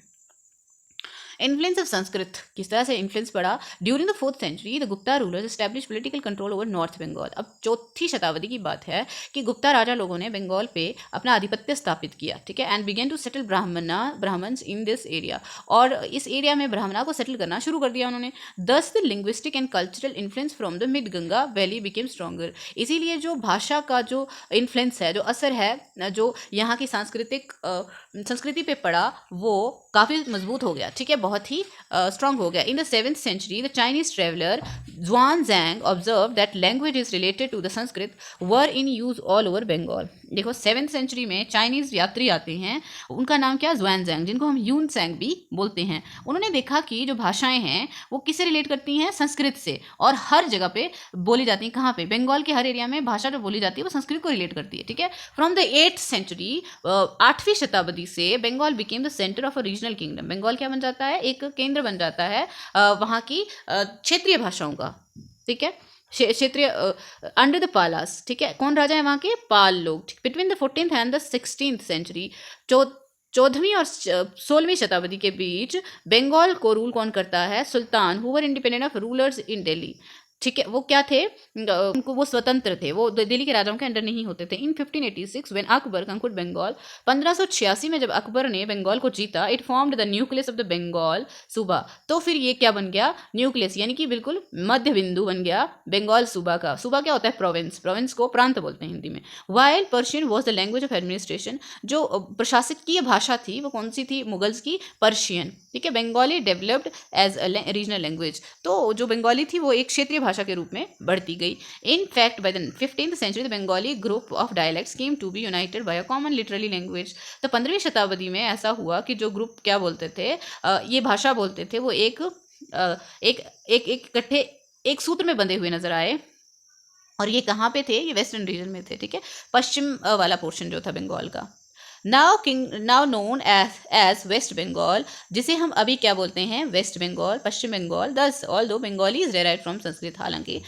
इन्फ्लुएंस ऑफ संस्कृत, किस तरह से इन्फ्लुएंस पड़ा. During the 4th century the Gupta rulers establish political control over north Bengal. अब 4th शताब्दी की बात है कि गुप्ता राजा लोगों ने बंगाल पे अपना आधिपत्य स्थापित किया, ठीक है. And began to settle Brahmans in this area. और इस एरिया में ब्राह्मणा को सेटल करना शुरू कर दिया उन्होंने. दस the linguistic and cultural influence from the mid Ganga valley became stronger. इसीलिए जो भाषा का जो इन्फ्लुएंस है, जो असर है, जो यहाँ की संस्कृति पे पड़ा वो काफ़ी मजबूत हो गया, ठीक है, बहुत ही स्ट्रांग हो गया. In the 7th century the Chinese traveller Zhuanzang observe that languages related to the Sanskrit were in use all over Bengal. देखो 7th century में चाइनीज यात्री आते हैं, उनका नाम क्या, Zhuanzang, जिनको हम यूनसेंग भी बोलते हैं. उन्होंने देखा कि जो भाषाएं हैं वो किससे रिलेट करती हैं, संस्कृत से, और हर जगह पे बोली जाती हैं. कहाँ पे, बंगाल के हर एरिया में भाषा जो बोली जाती है वो संस्कृत को रिलेट करती है, ठीक है. फ्रॉम द 8th century 8वीं शताब्दी से Bengal became the centre of a regional kingdom. Bengal क्या बन जाता है, एक केंद्र बन जाता है वहाँ की क्षेत्रीय भाषाओं का, ठीक है, क्षेत्रीय अंडर द पालास, ठीक है. कौन राजा है वहाँ के, पाल लोग. Between the 14th and the 16th century 14वीं और 16वीं शताब्दी के बीच बंगाल को रूल कौन करता है, sultan who were independent of rulers in Delhi, ठीक है. वो क्या थे, उनको वो स्वतंत्र थे, वो दिल्ली के राजाओं के अंडर नहीं होते थे. In 1586 when Akbar conquered Bengal, 1586 में जब अकबर ने बंगाल को जीता, it formed the nucleus of the Bengal suba. तो फिर ये क्या बन गया, न्यूक्लियस, यानी कि बिल्कुल मध्य बिंदु बन गया बंगाल सूबा का. सूबा क्या होता है, प्रोविंस. प्रोविंस को प्रांत बोलते हैं हिंदी में. While Persian was the language of administration. जो प्रशासकीय भाषा थी वो कौन सी थी, मुगल्स की, पर्शियन, ठीक है. Bengali developed as a regional language. तो जो बंगाली थी वो एक क्षेत्रीय भाषा के रूप में बढ़ती गई. In fact by the 15th century the Bengali group of dialects came to be united by a common literary language. तो 15वीं शताब्दी में ऐसा हुआ कि जो ग्रुप क्या बोलते थे, ये भाषा बोलते थे, वो एक इकट्ठे एक सूत्र में बंधे हुए नजर आए. और ये कहाँ पे थे, ये वेस्टर्न रीजन में थे, ठीक है, पश्चिम वाला पोर्शन जो था बंगाल का. Now known as West Bengal, जिसे हम अभी क्या बोलते हैं, वेस्ट बंगाल, पश्चिम बंगाल. दस although Bengali is derived from Sanskrit. हालांकि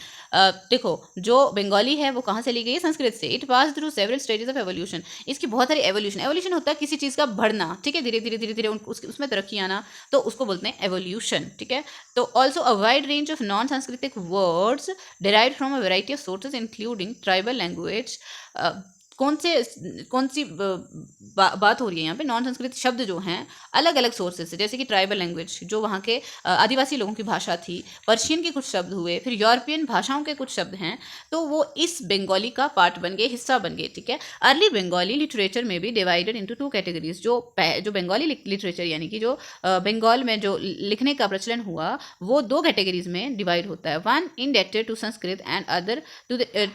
देखो जो बंगाली है वो कहाँ से ली गई है, संस्कृत से. It pass through several stages of evolution. इसकी बहुत सारी एवोल्यूशन होता है किसी चीज़ का बढ़ना, ठीक है, धीरे धीरे उसमें तरक्की आना, तो उसको बोलते हैं एवोल्यूशन, ठीक है. तो also a wide range of non Sanskritic words derived from a variety of sources including tribal language. कौन सी बात हो रही है यहाँ पे, नॉन संस्कृत शब्द जो हैं अलग अलग सोर्सेज से, जैसे कि ट्राइबल लैंग्वेज जो वहाँ के आदिवासी लोगों की भाषा थी, पर्शियन के कुछ शब्द हुए, फिर यूरोपियन भाषाओं के कुछ शब्द हैं, तो वो इस बंगाली का पार्ट बन गए, हिस्सा बन गए, ठीक है। अर्ली बंगाली लिटरेचर में भी डिवाइडेड इंटू 2 कैटेगरीज। जो बंगाली लिटरेचर यानी कि जो बंगाल में जो लिखने का प्रचलन हुआ वो 2 कैटेगरीज में डिवाइड होता है, one indebted to Sanskrit and other to the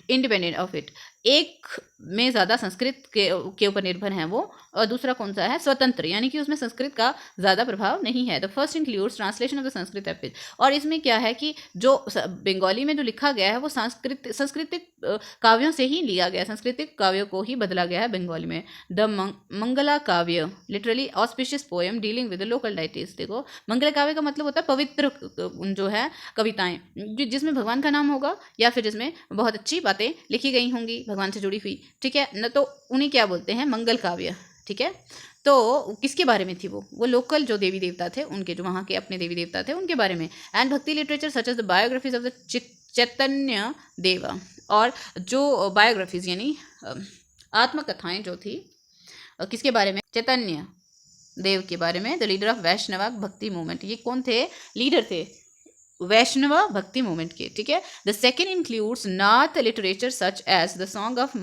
independent of it. एक में ज़्यादा संस्कृत के ऊपर निर्भर हैं वो, और दूसरा कौन सा है, स्वतंत्र, यानी कि उसमें संस्कृत का ज़्यादा प्रभाव नहीं है। The first includes translation of the Sanskrit epic, और इसमें क्या है कि जो बंगाली में जो लिखा गया है वो सांस्कृतिक काव्यों से ही लिया गया है, सांस्कृतिक काव्यों को ही बदला गया है बंगाली में। द मंगला काव्य literally auspicious poem dealing with the local deities. देखो मंगला काव्य का मतलब होता है पवित्र जो है कविताएं, जिसमें भगवान का नाम होगा या फिर जिसमें बहुत अच्छी बातें लिखी गई होंगी भगवान से जुड़ी हुई, ठीक है न, तो उन्हें क्या बोलते हैं, मंगल काव्य, ठीक है। तो किसके बारे में थी वो लोकल जो देवी देवता थे उनके, जो वहाँ के अपने देवी देवता थे उनके बारे में। And bhakti literature such as the biographies of the Chaitanya Deva, और जो बायोग्राफीज यानी आत्मकथाएं जो थी किसके बारे में, चैतन्य देव के बारे में। द लीडर ऑफ वैष्णव भक्ति मूवमेंट, ये कौन थे, लीडर थे वैष्णव भक्ति मूवमेंट के, ठीक है। The second includes Nath literature such as the song of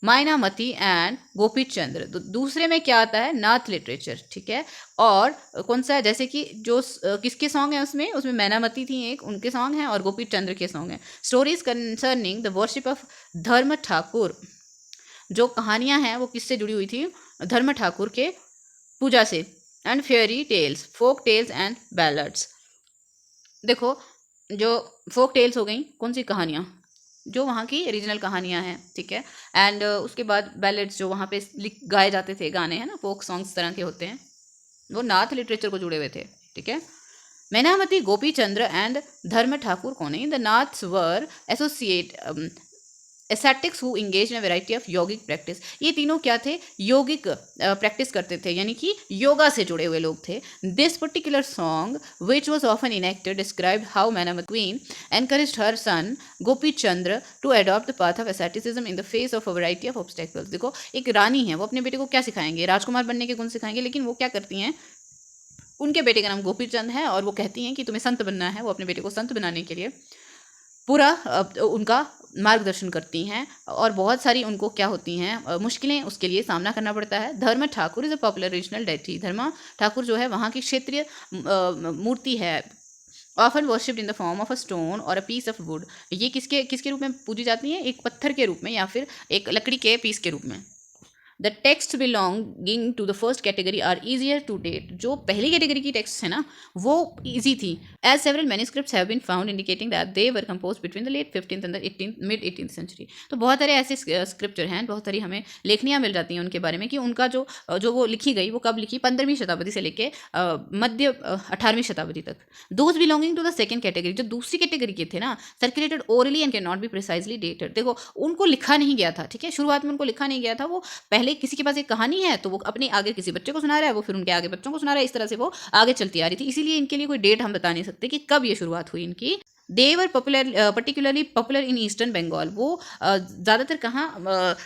Maynamati and Gopi Chandra. दूसरे में क्या आता है, नाथ लिटरेचर, ठीक है। और कौन सा है, जैसे कि जो किसके सॉन्ग हैं उसमें मैनामती थी एक, उनके सॉन्ग हैं, और गोपी चंद्र के सॉन्ग हैं। Stories concerning the worship of धर्म ठाकुर, जो कहानियाँ हैं वो किससे जुड़ी हुई थी, धर्म ठाकुर के पूजा से। And fairy tales, folk tales and ballads. देखो जो फोक टेल्स हो गई, कौन सी कहानियाँ, जो वहाँ की रीजनल कहानियाँ हैं, ठीक है। एंड उसके बाद बैलेड्स जो वहाँ पे गाए जाते थे गाने, हैं ना, फोक सॉन्ग्स तरह के होते हैं, वो नाथ लिटरेचर को जुड़े हुए थे, ठीक है। मैनामती, गोपी चंद्र एंड धर्म ठाकुर कौन है, the Nath's were associate ascetics who engage in variety of yogic practice. ये तीनों क्या थे, योगिक प्रैक्टिस करते थे, यानी कि योगा से जुड़े हुए लोग थे। This particular song which was often enacted describe how Mainamati queen encouraged her son Gopi Chandra to adopt the path of asceticism in the face of a variety of obstacles. देखो एक रानी है, वो अपने बेटे को क्या सिखाएंगे, राजकुमार बनने के गुण सिखाएंगे, लेकिन वो क्या करती हैं, उनके बेटे का नाम गोपी चंद है और वो कहती हैं कि तुम्हें संत बनना है। वो अपने बेटे को संत बनाने के लिए पूरा उनका मार्गदर्शन करती हैं, और बहुत सारी उनको क्या होती हैं मुश्किलें उसके लिए सामना करना पड़ता है। धर्म Thakur is a popular regional deity. धर्म ठाकुर जो है वहाँ की क्षेत्रीय मूर्ति है, often worshipped in the form of a stone और अ पीस ऑफ वुड। ये किसके रूप में पूजी जाती हैं, एक पत्थर के रूप में या फिर एक लकड़ी के पीस के रूप में। The text belonging to the first category are easier to date. जो पहली कैटेगरी की टेक्स्ट है ना वो ईजी थी। As several manuscripts have been found indicating that they were compose between the late 15th and the mid 18th century. तो बहुत सारे ऐसे स्क्रिप्चर हैं, बहुत सारी हमें लेखनियाँ मिल जाती हैं उनके बारे में कि उनका जो वो लिखी गई वो कब लिखी, 15वीं शताब्दी से लेके मध्य 18वीं शताब्दी तक। Those belonging to the second category, जो दूसरी कैटेगरी के थे ना, circulated orally and can not be precisely dated. देखो उनको लिखा नहीं गया था, ठीक है, शुरुआत में उनको लिखा नहीं गया था। वो पहले किसी के पास एक कहानी है तो वो अपने आगे किसी बच्चे को सुना रहा है, वो फिर उनके आगे बच्चों को सुना रहा है, इस तरह से वो आगे चलती आ रही थी। इसीलिए इनके लिए कोई डेट हम बता नहीं सकते कि कब ये शुरुआत हुई इनकी। They were particularly popular in eastern Bengal. वो ज़्यादातर कहाँ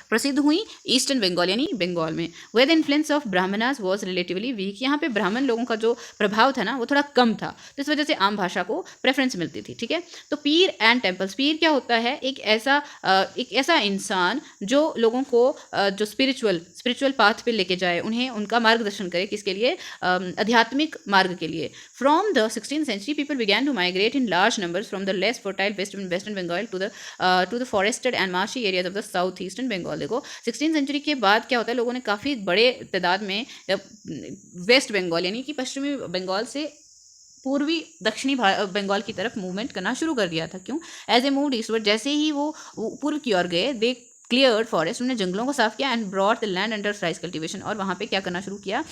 प्रसिद्ध हुई, ईस्टर्न बंगाल यानी बंगाल में। Where the influence of Brahmanas was relatively weak. यहाँ पे ब्राह्मण लोगों का जो प्रभाव था ना वो थोड़ा कम था, तो इस वजह से आम भाषा को प्रेफरेंस मिलती थी, ठीक है। तो पीर एंड टेम्पल्स, पीर क्या होता है, एक ऐसा इंसान जो लोगों को जो स्पिरिचुअल पाथ पे लेके जाए, उन्हें उनका मार्गदर्शन करे, किसके लिए, आध्यात्मिक मार्ग के लिए। From the 16th century people began to migrate in large numbers from the less fertile western Bengal to the forested and marshy areas of the southeastern Bengal। देखो 16th century के बाद क्या होता है, लोगों ने काफ़ी बड़े तादाद में वेस्ट बंगाल यानी कि पश्चिमी बंगाल से पूर्वी दक्षिणी बंगाल की तरफ मूवमेंट करना शुरू कर दिया था। क्यों, एज ए मूव्ड ईस्टवर्ड, जैसे ही वो पूर्व की ओर गए, दे क्लियर्ड फॉरेस्ट, उन्होंने जंगलों को साफ किया, and brought the land under rice cultivation, और वहाँ पे क्या करना शुरू किया,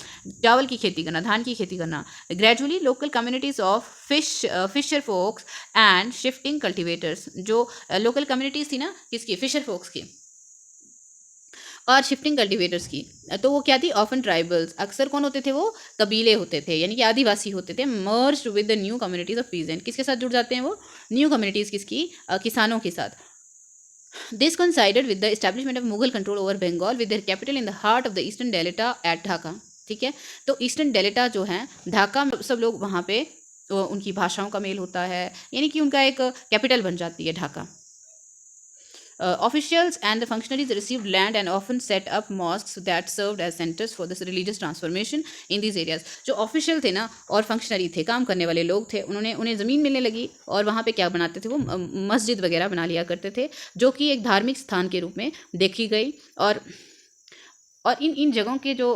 चावल की खेती करना, धान की खेती करना। Gradually local communities of fisher folks and shifting cultivators, जो लोकल कम्युनिटीज़ थी ना किसकी, फिशर फोक्स की और शिफ्टिंग कल्टिवेटर्स की, तो वो क्या थी, ऑफन ट्राइबल्स, अक्सर कौन होते थे, वो कबीले होते थे यानी कि आदिवासी होते थे। Merged with the new communities of peasant, किसके साथ जुड़ जाते हैं वो, न्यू कम्युनिटीज़ किसकी, किसानों के साथ। This coincided with the establishment of Mughal control over Bengal with their capital in the heart of the eastern delta at Dhaka. ठीक है, तो ईस्टर्न डेल्टा जो है ढाका में सब लोग वहाँ पे उनकी भाषाओं का मेल होता है, यानी कि उनका एक कैपिटल बन जाती है Dhaka. Officials and the functionaries received land and often set up mosques that served as centers for this religious transformation in these areas. जो ऑफिशियल थे ना और फंक्शनरी थे, काम करने वाले लोग थे, उन्हें ज़मीन मिलने लगी और वहाँ पे क्या बनाते थे वो मस्जिद वगैरह बना लिया करते थे, जो कि एक धार्मिक स्थान के रूप में देखी गई. और इन जगहों के जो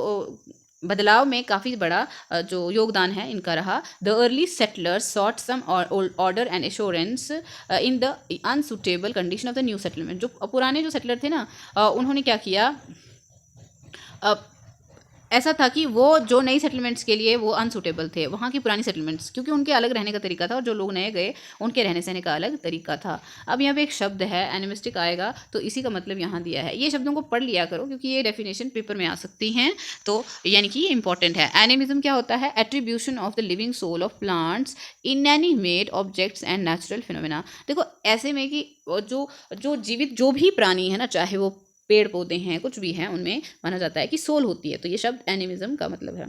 बदलाव में काफ़ी बड़ा जो योगदान है इनका रहा. The early settlers sought some order and assurance in the unsuitable condition of the new settlement. जो पुराने जो सेटलर थे ना, उन्होंने क्या किया, ऐसा था कि वो जो नई सेटलमेंट्स के लिए वो अनसूटेबल थे, वहाँ की पुरानी सेटलमेंट्स, क्योंकि उनके अलग रहने का तरीका था और जो लोग नए गए उनके रहने सहने का अलग तरीका था. अब यहाँ पे एक शब्द है एनिमिस्टिक आएगा, तो इसी का मतलब यहाँ दिया है. ये शब्दों को पढ़ लिया करो क्योंकि ये डेफिनेशन पेपर में आ सकती हैं, तो यानी कि ये इंपॉर्टेंट है. एनिमिज्म क्या होता है? Attribution of the living soul of plants, inanimate objects and natural phenomena. देखो ऐसे में कि जो जीवित जो भी प्राणी है ना, चाहे वो पेड़ पौधे हैं, कुछ भी हैं, उनमें माना जाता है कि सोल होती है. तो ये शब्द एनिमिज्म का मतलब है.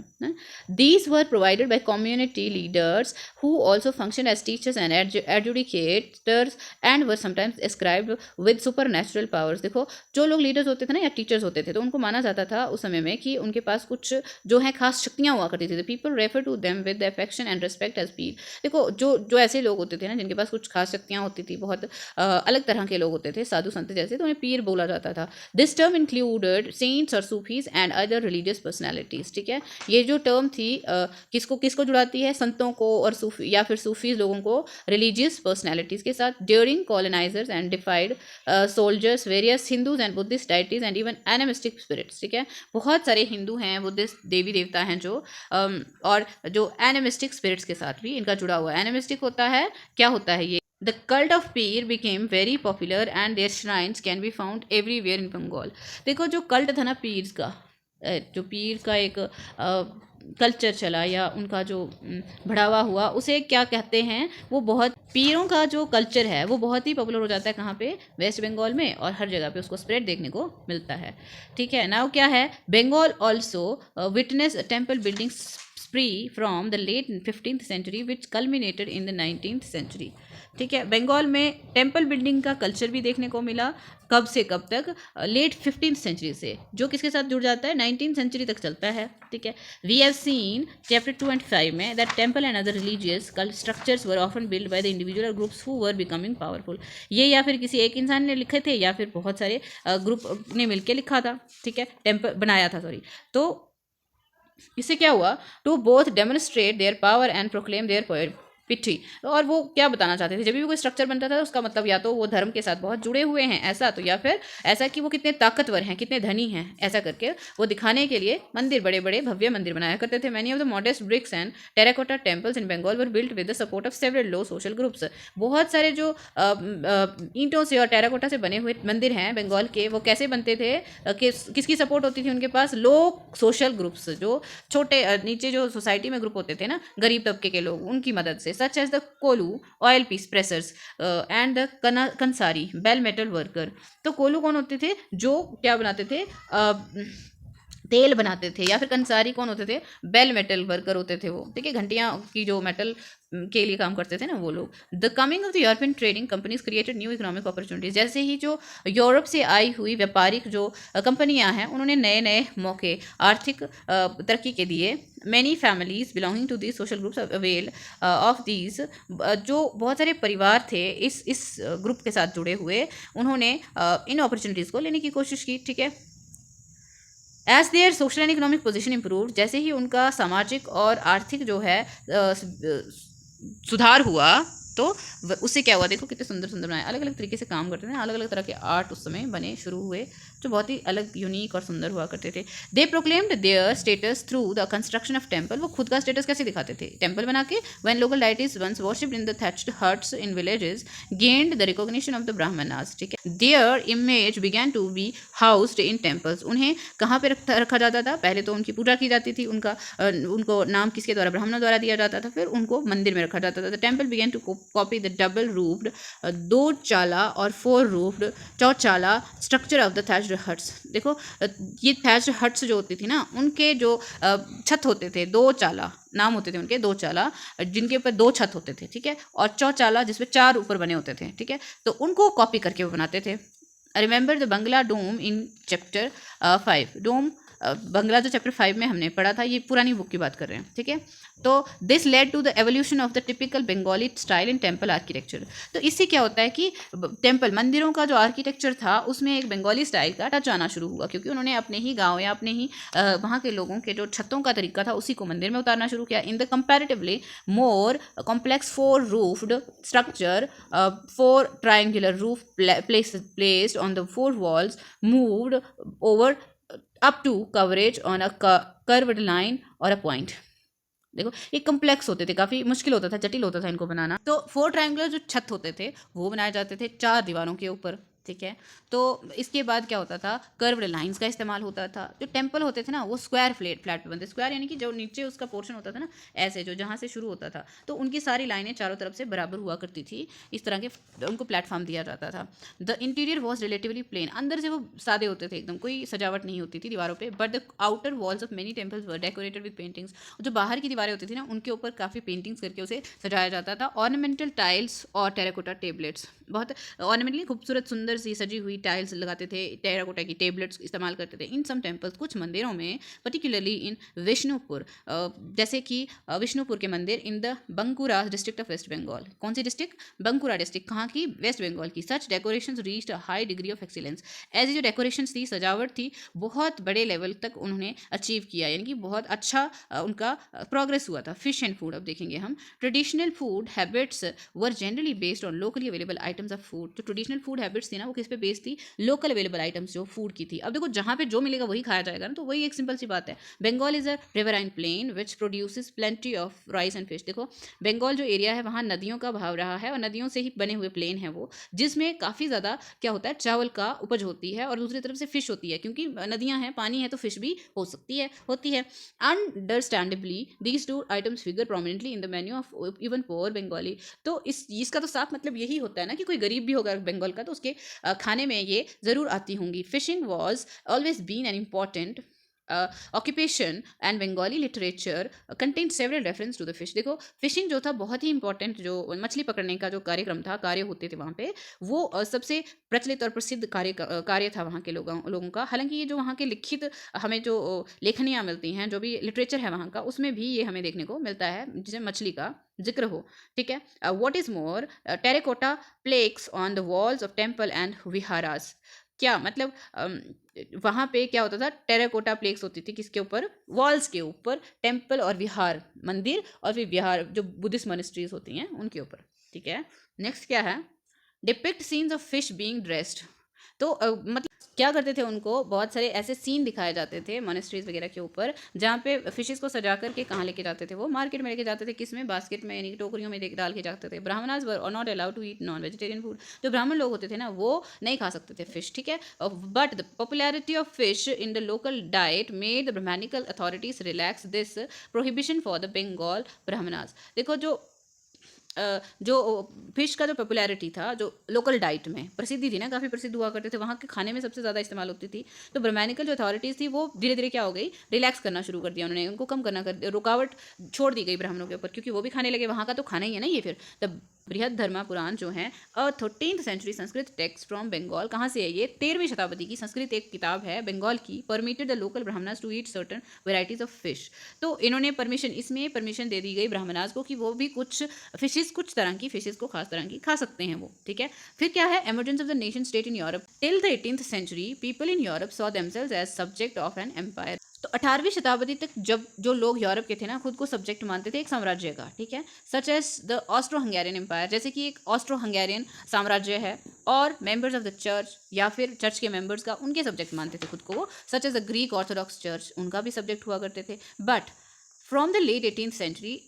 These were provided by community leaders who also function as teachers and educators and were sometimes ascribed with supernatural powers. देखो जो लोग लीडर्स होते थे ना या टीचर्स होते थे, तो उनको माना जाता था उस समय में कि उनके पास कुछ जो है खास शक्तियाँ हुआ करती थी. People refer to them with affection and respect as pir. देखो जो ऐसे लोग होते थे ना जिनके पास कुछ खास शक्तियाँ होती थी, बहुत अलग तरह के लोग होते थे, साधु संत जैसे, तो उन्हें पीर बोला जाता था. दिस टर्म इंक्लूडेड सेंट्स और Sufis and other religious personalities. ठीक है, ये जो टर्म थी किसको जुड़ाती है? संतों को और सूफी या फिर सूफीज लोगों को रिलीजियस पर्सनैलिटीज के साथ. During colonizers and deified soldiers various Hindus and Buddhist deities and even animistic spirits. ठीक है, बहुत सारे हिंदू हैं, बुद्धिस्ट देवी देवता हैं जो और जो एनिमिस्टिक स्पिरिट्स के साथ भी इनका जुड़ा हुआ है. एनिमिस्टिक होता है, क्या होता है ये? The cult of Peer became very popular and their shrines can be found everywhere in Bengal. देखो जो कल्ट था ना पीर्स का, जो पीर का एक कल्चर चला या उनका जो बढ़ावा हुआ, उसे क्या कहते हैं, वो बहुत पीरों का जो कल्चर है वो बहुत ही पॉपुलर हो जाता है. कहाँ पे? वेस्ट बंगाल में, और हर जगह पे उसको स्प्रेड देखने को मिलता है. ठीक है, नाउ क्या है, Bengal also witness temple building spree from the late 15th century which culminated in the 19th century. ठीक है, बंगाल में टेम्पल बिल्डिंग का कल्चर भी देखने को मिला. कब से कब तक? लेट 15th सेंचुरी से, जो किसके साथ जुड़ जाता है? 19th सेंचुरी तक चलता है. ठीक है, we have seen chapter 2 and 5 में that temple and other religious cult structures were often build by the individual और groups who were becoming powerful. ये या फिर किसी एक इंसान ने लिखे थे या फिर बहुत सारे ग्रुप ने मिलकर लिखा था. ठीक है, टेम्पल बनाया था, सॉरी. तो इससे क्या हुआ? To both demonstrate their power and proclaim their piety. और वो क्या बताना चाहते थे? जब भी कोई स्ट्रक्चर बनता था उसका मतलब या तो वो धर्म के साथ बहुत जुड़े हुए हैं ऐसा, तो या फिर ऐसा कि वो कितने ताकतवर हैं, कितने धनी हैं, ऐसा करके वो दिखाने के लिए मंदिर, बड़े बड़े भव्य मंदिर बनाया करते थे. Many of the modest bricks and terracotta temples in Bengal were built with the support of several low social groups. बहुत सारे जो ईंटों से और टेराकोटा से बने हुए मंदिर हैं बंगाल के, वो कैसे बनते थे? किसकी सपोर्ट होती थी उनके पास? लो सोशल ग्रुप्स, जो छोटे नीचे जो सोसाइटी में ग्रुप होते थे ना, गरीब तबके के लोग, उनकी मदद से. such as the Kolu oil piece pressers and the Kansari bell metal worker. तो कोलू कौन होते थे? जो क्या बनाते थे? तेल बनाते थे. या फिर कंसारी कौन होते थे? बेल मेटल वर्कर होते थे वो. ठीक है, घंटियाँ की जो मेटल के लिए काम करते थे ना वो लोग. The coming of the European trading companies created new economic opportunities. जैसे ही जो यूरोप से आई हुई व्यापारिक जो कंपनियां हैं, उन्होंने नए नए मौके आर्थिक तरक्की के दिए. Many families belonging to this social groups avail of these. जो बहुत सारे परिवार थे इस ग्रुप के साथ जुड़े हुए, उन्होंने इन अपॉर्चुनिटीज़ को लेने की कोशिश की. ठीक है, as their social and economic position improve. जैसे ही उनका सामाजिक और आर्थिक जो है सुधार हुआ, तो उससे क्या हुआ? देखो कितने सुंदर सुंदर बनाए, अलग अलग तरीके से काम करते थे, अलग अलग तरह के आर्ट उस समय बने शुरू हुए जो बहुत ही अलग, यूनिक और सुंदर हुआ करते थे. They proclaimed their status through the construction of temple. वो खुद का स्टेटस कैसे दिखाते थे? टेम्पल बना के. When local deities once worshipped in the thatched huts in villages gained the recognition of the Brahmanas. ठीक है, their image began to be housed in temples. उन्हें कहाँ पे रखा जाता था? पहले तो उनकी पूजा की जाती थी, उनको नाम किसके द्वारा? ब्राह्मणों द्वारा दिया जाता था. फिर उनको मंदिर में रखा जाता था. The temple began to copy the double roofed 2 chala और 4 roofed chauchala structure of the thatched huts. देखो ये थैच्ड हट्स जो होती थी ना, उनके जो छत होते थे, 2 चाला नाम होते थे उनके, 2 चाला जिनके ऊपर 2 छत होते थे, ठीक है, और चौचाला जिसपे 4 ऊपर बने होते थे, ठीक है, तो उनको कॉपी करके वो बनाते थे। Remember the bangla dome in chapter 5। Dome bangla जो चैप्टर 5 में हमने पढ़ा था, ये पुरानी बुक की बात कर रहे हैं, ठीक है। तो this led to the evolution of the typical Bengali style in temple architecture. तो इससे क्या होता है कि टेम्पल मंदिरों का जो आर्किटेक्चर था उसमें एक बंगाली स्टाइल का टच आना शुरू हुआ, क्योंकि उन्होंने अपने ही गाँव या अपने ही वहाँ के लोगों के जो छतों का तरीका था उसी को मंदिर में उतारना शुरू किया। In the comparatively more complex 4 roofed structure 4 triangular roof placed on the 4 walls moved over up to coverage on a curved line or a point। देखो ये कम्प्लेक्स होते थे, काफ़ी मुश्किल होता था, जटिल होता था इनको बनाना। तो 4 ट्रायंगुलर जो छत होते थे वो बनाए जाते थे 4 दीवारों के ऊपर, ठीक है। तो इसके बाद क्या होता था, कर्व्ड लाइंस का इस्तेमाल होता था। जो टेम्पल होते थे ना वो स्क्वायर फ्लैट पे बनते, स्क्वायर यानी कि जो नीचे उसका पोर्शन होता था ना ऐसे, जो जहाँ से शुरू होता था, तो उनकी सारी लाइनें चारों तरफ से बराबर हुआ करती थी, इस तरह के उनको प्लेटफॉर्म दिया जाता था। The interior was relatively plain, अंदर से वो सादे होते थे एकदम, कोई सजावट नहीं होती थी दीवारों पर। But the outer walls of many temples were decorated with paintings, जो बाहर की दीवारें होती थी ना उनके ऊपर काफ़ी पेंटिंग्स करके उसे सजाया जाता था। ऑर्नामेंटल टाइल्स और टेराकोटा टेबलेट्स, बहुत ऑर्नामेंटली खूबसूरत सुंदर सी सजी हुई टाइल्स लगाते थे, टेराकोटा की टेबलेट्स इस्तेमाल करते थे। इन सम टेम्पल्स, कुछ मंदिरों में, पर्टिकुलरली इन विष्णुपुर, जैसे कि विष्णुपुर के मंदिर in the Bankura district of West Bengal. कौन सी डिस्ट्रिक्ट? बंकुरा डिस्ट्रिक्ट, कहाँ की? वेस्ट बंगाल की। Such decorations reached a high degree of excellence, ऐसी जो डेकोरेशंस थी, सजावट थी, बहुत बड़े लेवल तक उन्होंने अचीव किया, यानी कि बहुत अच्छा उनका प्रोग्रेस हुआ था। फिश एंड फूड अब देखेंगे हम। Traditional food habits were generally based on locally available items of food. जो ट्रेडिशनल फूड हैबिट्स थी ना वो किस पे बेस्ड थी? लोकल अवेलेबल आइटम्स जो फूड की थी। अब देखो जहाँ पे जो मिलेगा वही खाया जाएगा ना, तो वही एक सिंपल सी बात है। Bengal is a riverine plain which produces plenty of rice and fish. देखो बंगाल जो एरिया है वहाँ नदियों का भाव रहा है और नदियों से ही बने हुए प्लेन है वो, जिसमें काफ़ी ज़्यादा क्या होता है, चावल का उपज होती है और दूसरी तरफ से फिश होती है, क्योंकि नदियाँ हैं, पानी है, तो फिश भी हो सकती है, होती है। Understandably these two items figure prominently in the menu of even poor Bengali. तो इसका तो साफ मतलब यही होता है ना कि कोई गरीब भी होगा बंगाल का तो उसके खाने में ये ज़रूर आती होंगी। Fishing was always been an important occupation and Bengali literature contain several reference to the fish. देखो फिशिंग जो था बहुत ही इंपॉर्टेंट, जो मछली पकड़ने का जो कार्यक्रम था, कार्य होते थे वहाँ पे, वो सबसे प्रचलित और प्रसिद्ध कार्य था वहाँ के लोगों का। हालांकि ये जो वहाँ के लिखित हमें जो लेखनियाँ मिलती हैं, जो भी लिटरेचर है वहाँ का, उसमें भी ये हमें देखने को मिलता है जिसे मछली का जिक्र हो, ठीक है। What is more, terracotta plaques on the walls of temple and viharas. क्या मतलब वहाँ पे क्या होता था, टेराकोटा प्लेक्स होती थी किसके ऊपर? वॉल्स के ऊपर, टेम्पल और विहार, मंदिर और फिर विहार जो बुद्धिस्ट मॉनेस्ट्रीज होती हैं उनके ऊपर, ठीक है। नेक्स्ट क्या है? Depict scenes of fish being dressed. तो मतलब क्या करते थे, उनको बहुत सारे ऐसे सीन दिखाए जाते थे मॉनेस्ट्रीज वगैरह के ऊपर, जहाँ पे फिशेस को सजा करके कहाँ लेके जाते थे? वो मार्केट में लेके जाते थे। किस में? बास्केट में, यानी कि टोकरियों में डाल के जाते थे। Brahmanas were not allowed to eat non vegetarian food. जो ब्राह्मण लोग होते थे ना वो नहीं खा सकते थे फिश, ठीक है। But the popularity of fish in the local diet made the Brahmanical authorities relax this prohibition for the Bengal Brahmanas. देखो जो फिश का जो पॉपुलैरिटी था, जो लोकल डाइट में प्रसिद्धि थी ना, काफ़ी प्रसिद्ध हुआ करते थे, वहाँ के खाने में सबसे ज़्यादा इस्तेमाल होती थी। तो ब्राह्मणिकल जो अथॉरिटीज़ थी वो धीरे धीरे क्या हो गई, रिलैक्स करना शुरू कर दिया उन्होंने, उनको कम करना कर दिया, रुकावट छोड़ दी गई ब्राह्मणों के ऊपर, क्योंकि वो भी खाने लगे, वहाँ का तो खाना ही है ना ये। फिर द बृहद धर्मा पुराण जो है 13th century Sanskrit text from Bengal, कहाँ से है ये? 13वीं शताब्दी की संस्कृत एक किताब है बंगाल की। Permitted the local Brahmanas to eat certain varieties of fish. तो इन्होंने इसमें परमिशन दे दी गई ब्राह्मणास को कि वो भी कुछ फिशेस, कुछ तरह की फिशेस को खास तरह की खा सकते हैं वो, ठीक है। फिर क्या है? Emergence of the nation state in Europe. Till the 18th century people in Europe saw themselves as subject of an empire. तो 18वीं शताब्दी तक जब जो लोग यूरोप के थे ना, खुद को सब्जेक्ट मानते थे एक साम्राज्य का, ठीक है। Such as the Austro Hungarian empire, जैसे कि एक ऑस्ट्रो हंगेरियन साम्राज्य है, और मेंबर्स ऑफ द चर्च, या फिर चर्च के मेंबर्स का, उनके सब्जेक्ट मानते थे खुद को वो। Such as the Greek Orthodox Church, उनका भी सब्जेक्ट हुआ करते थे। But from the late 18th century,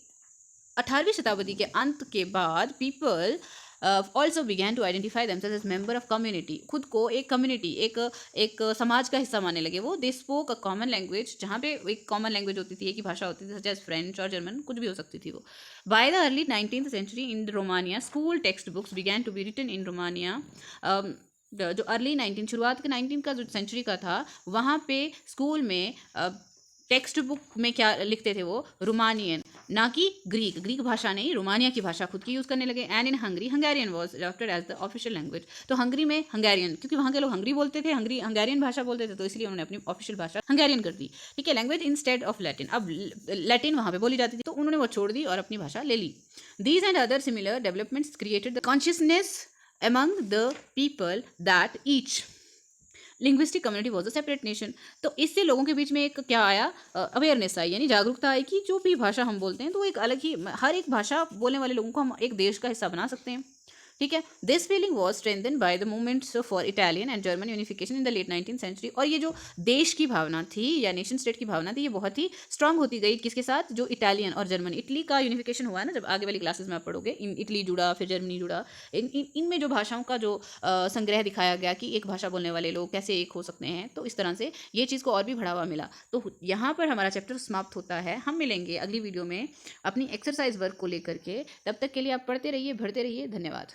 18वीं शताब्दी के अंत के बाद, people also began to identify themselves as member of community, खुद को एक कम्युनिटी, एक समाज का हिस्सा मानने लगे वो। They spoke a common language, जहाँ पे एक कॉमन लैंग्वेज होती थी, एक ही भाषा होती थी, सच एज फ्रेंच और जर्मन, कुछ भी हो सकती थी वो। By the early 19th century in Romania school text books began to be written in Romania. जो अर्ली 19, शुरुआत के 19 का जो सेंचुरी का था, वहाँ पे स्कूल में टेक्स्ट बुक में क्या लिखते थे वो, रोमानियन, ना कि ग्रीक भाषा नहीं, रोमानिया की भाषा खुद की यूज़ करने लगे। And in Hungary Hungarian was adopted as the official language, तो हंगरी में हंगेरियन, क्योंकि वहाँ के लोग हंगरी बोलते थे, हंगेरियन भाषा बोलते थे, तो इसलिए उन्होंने अपनी ऑफिशियल भाषा हंगेरियन कर दी। ठीक है, लैंग्वेज इंस्टेड ऑफ लैटिन, अब लैटिन वहाँ पे बोली जाती थी, तो उन्होंने वो छोड़ दी और अपनी भाषा ले ली। These and other similar developments created the consciousness among the people that each linguistic community was a separate nation. तो इससे लोगों के बीच में एक क्या आया, अवेयरनेस आई, यानी जागरूकता आई कि जो भी भाषा हम बोलते हैं तो एक अलग ही, हर एक भाषा बोलने वाले लोगों को हम एक देश का हिस्सा बना सकते हैं। ठीक है, this feeling was strengthen by the movements for Italian and German unification in the late 19th century. और ये जो देश की भावना थी या नेशन स्टेट की भावना थी, ये बहुत ही स्ट्रांग होती गई किसके साथ, जो इटालियन और जर्मन, इटली का यूनिफिकेशन हुआ है ना, जब आगे वाली क्लासेस में आप पढ़ोगे, इटली जुड़ा, फिर जर्मनी जुड़ा, इनमें जो भाषाओं का जो संग्रह दिखाया गया कि एक भाषा बोलने वाले लोग कैसे एक हो सकते हैं, तो इस तरह से ये चीज़ को और भी बढ़ावा मिला। तो यहाँ पर हमारा चैप्टर समाप्त होता है। हम मिलेंगे अगली वीडियो में अपनी एक्सरसाइज वर्क को लेकर के, तब तक के लिए आप पढ़ते रहिए, बढ़ते रहिए। धन्यवाद।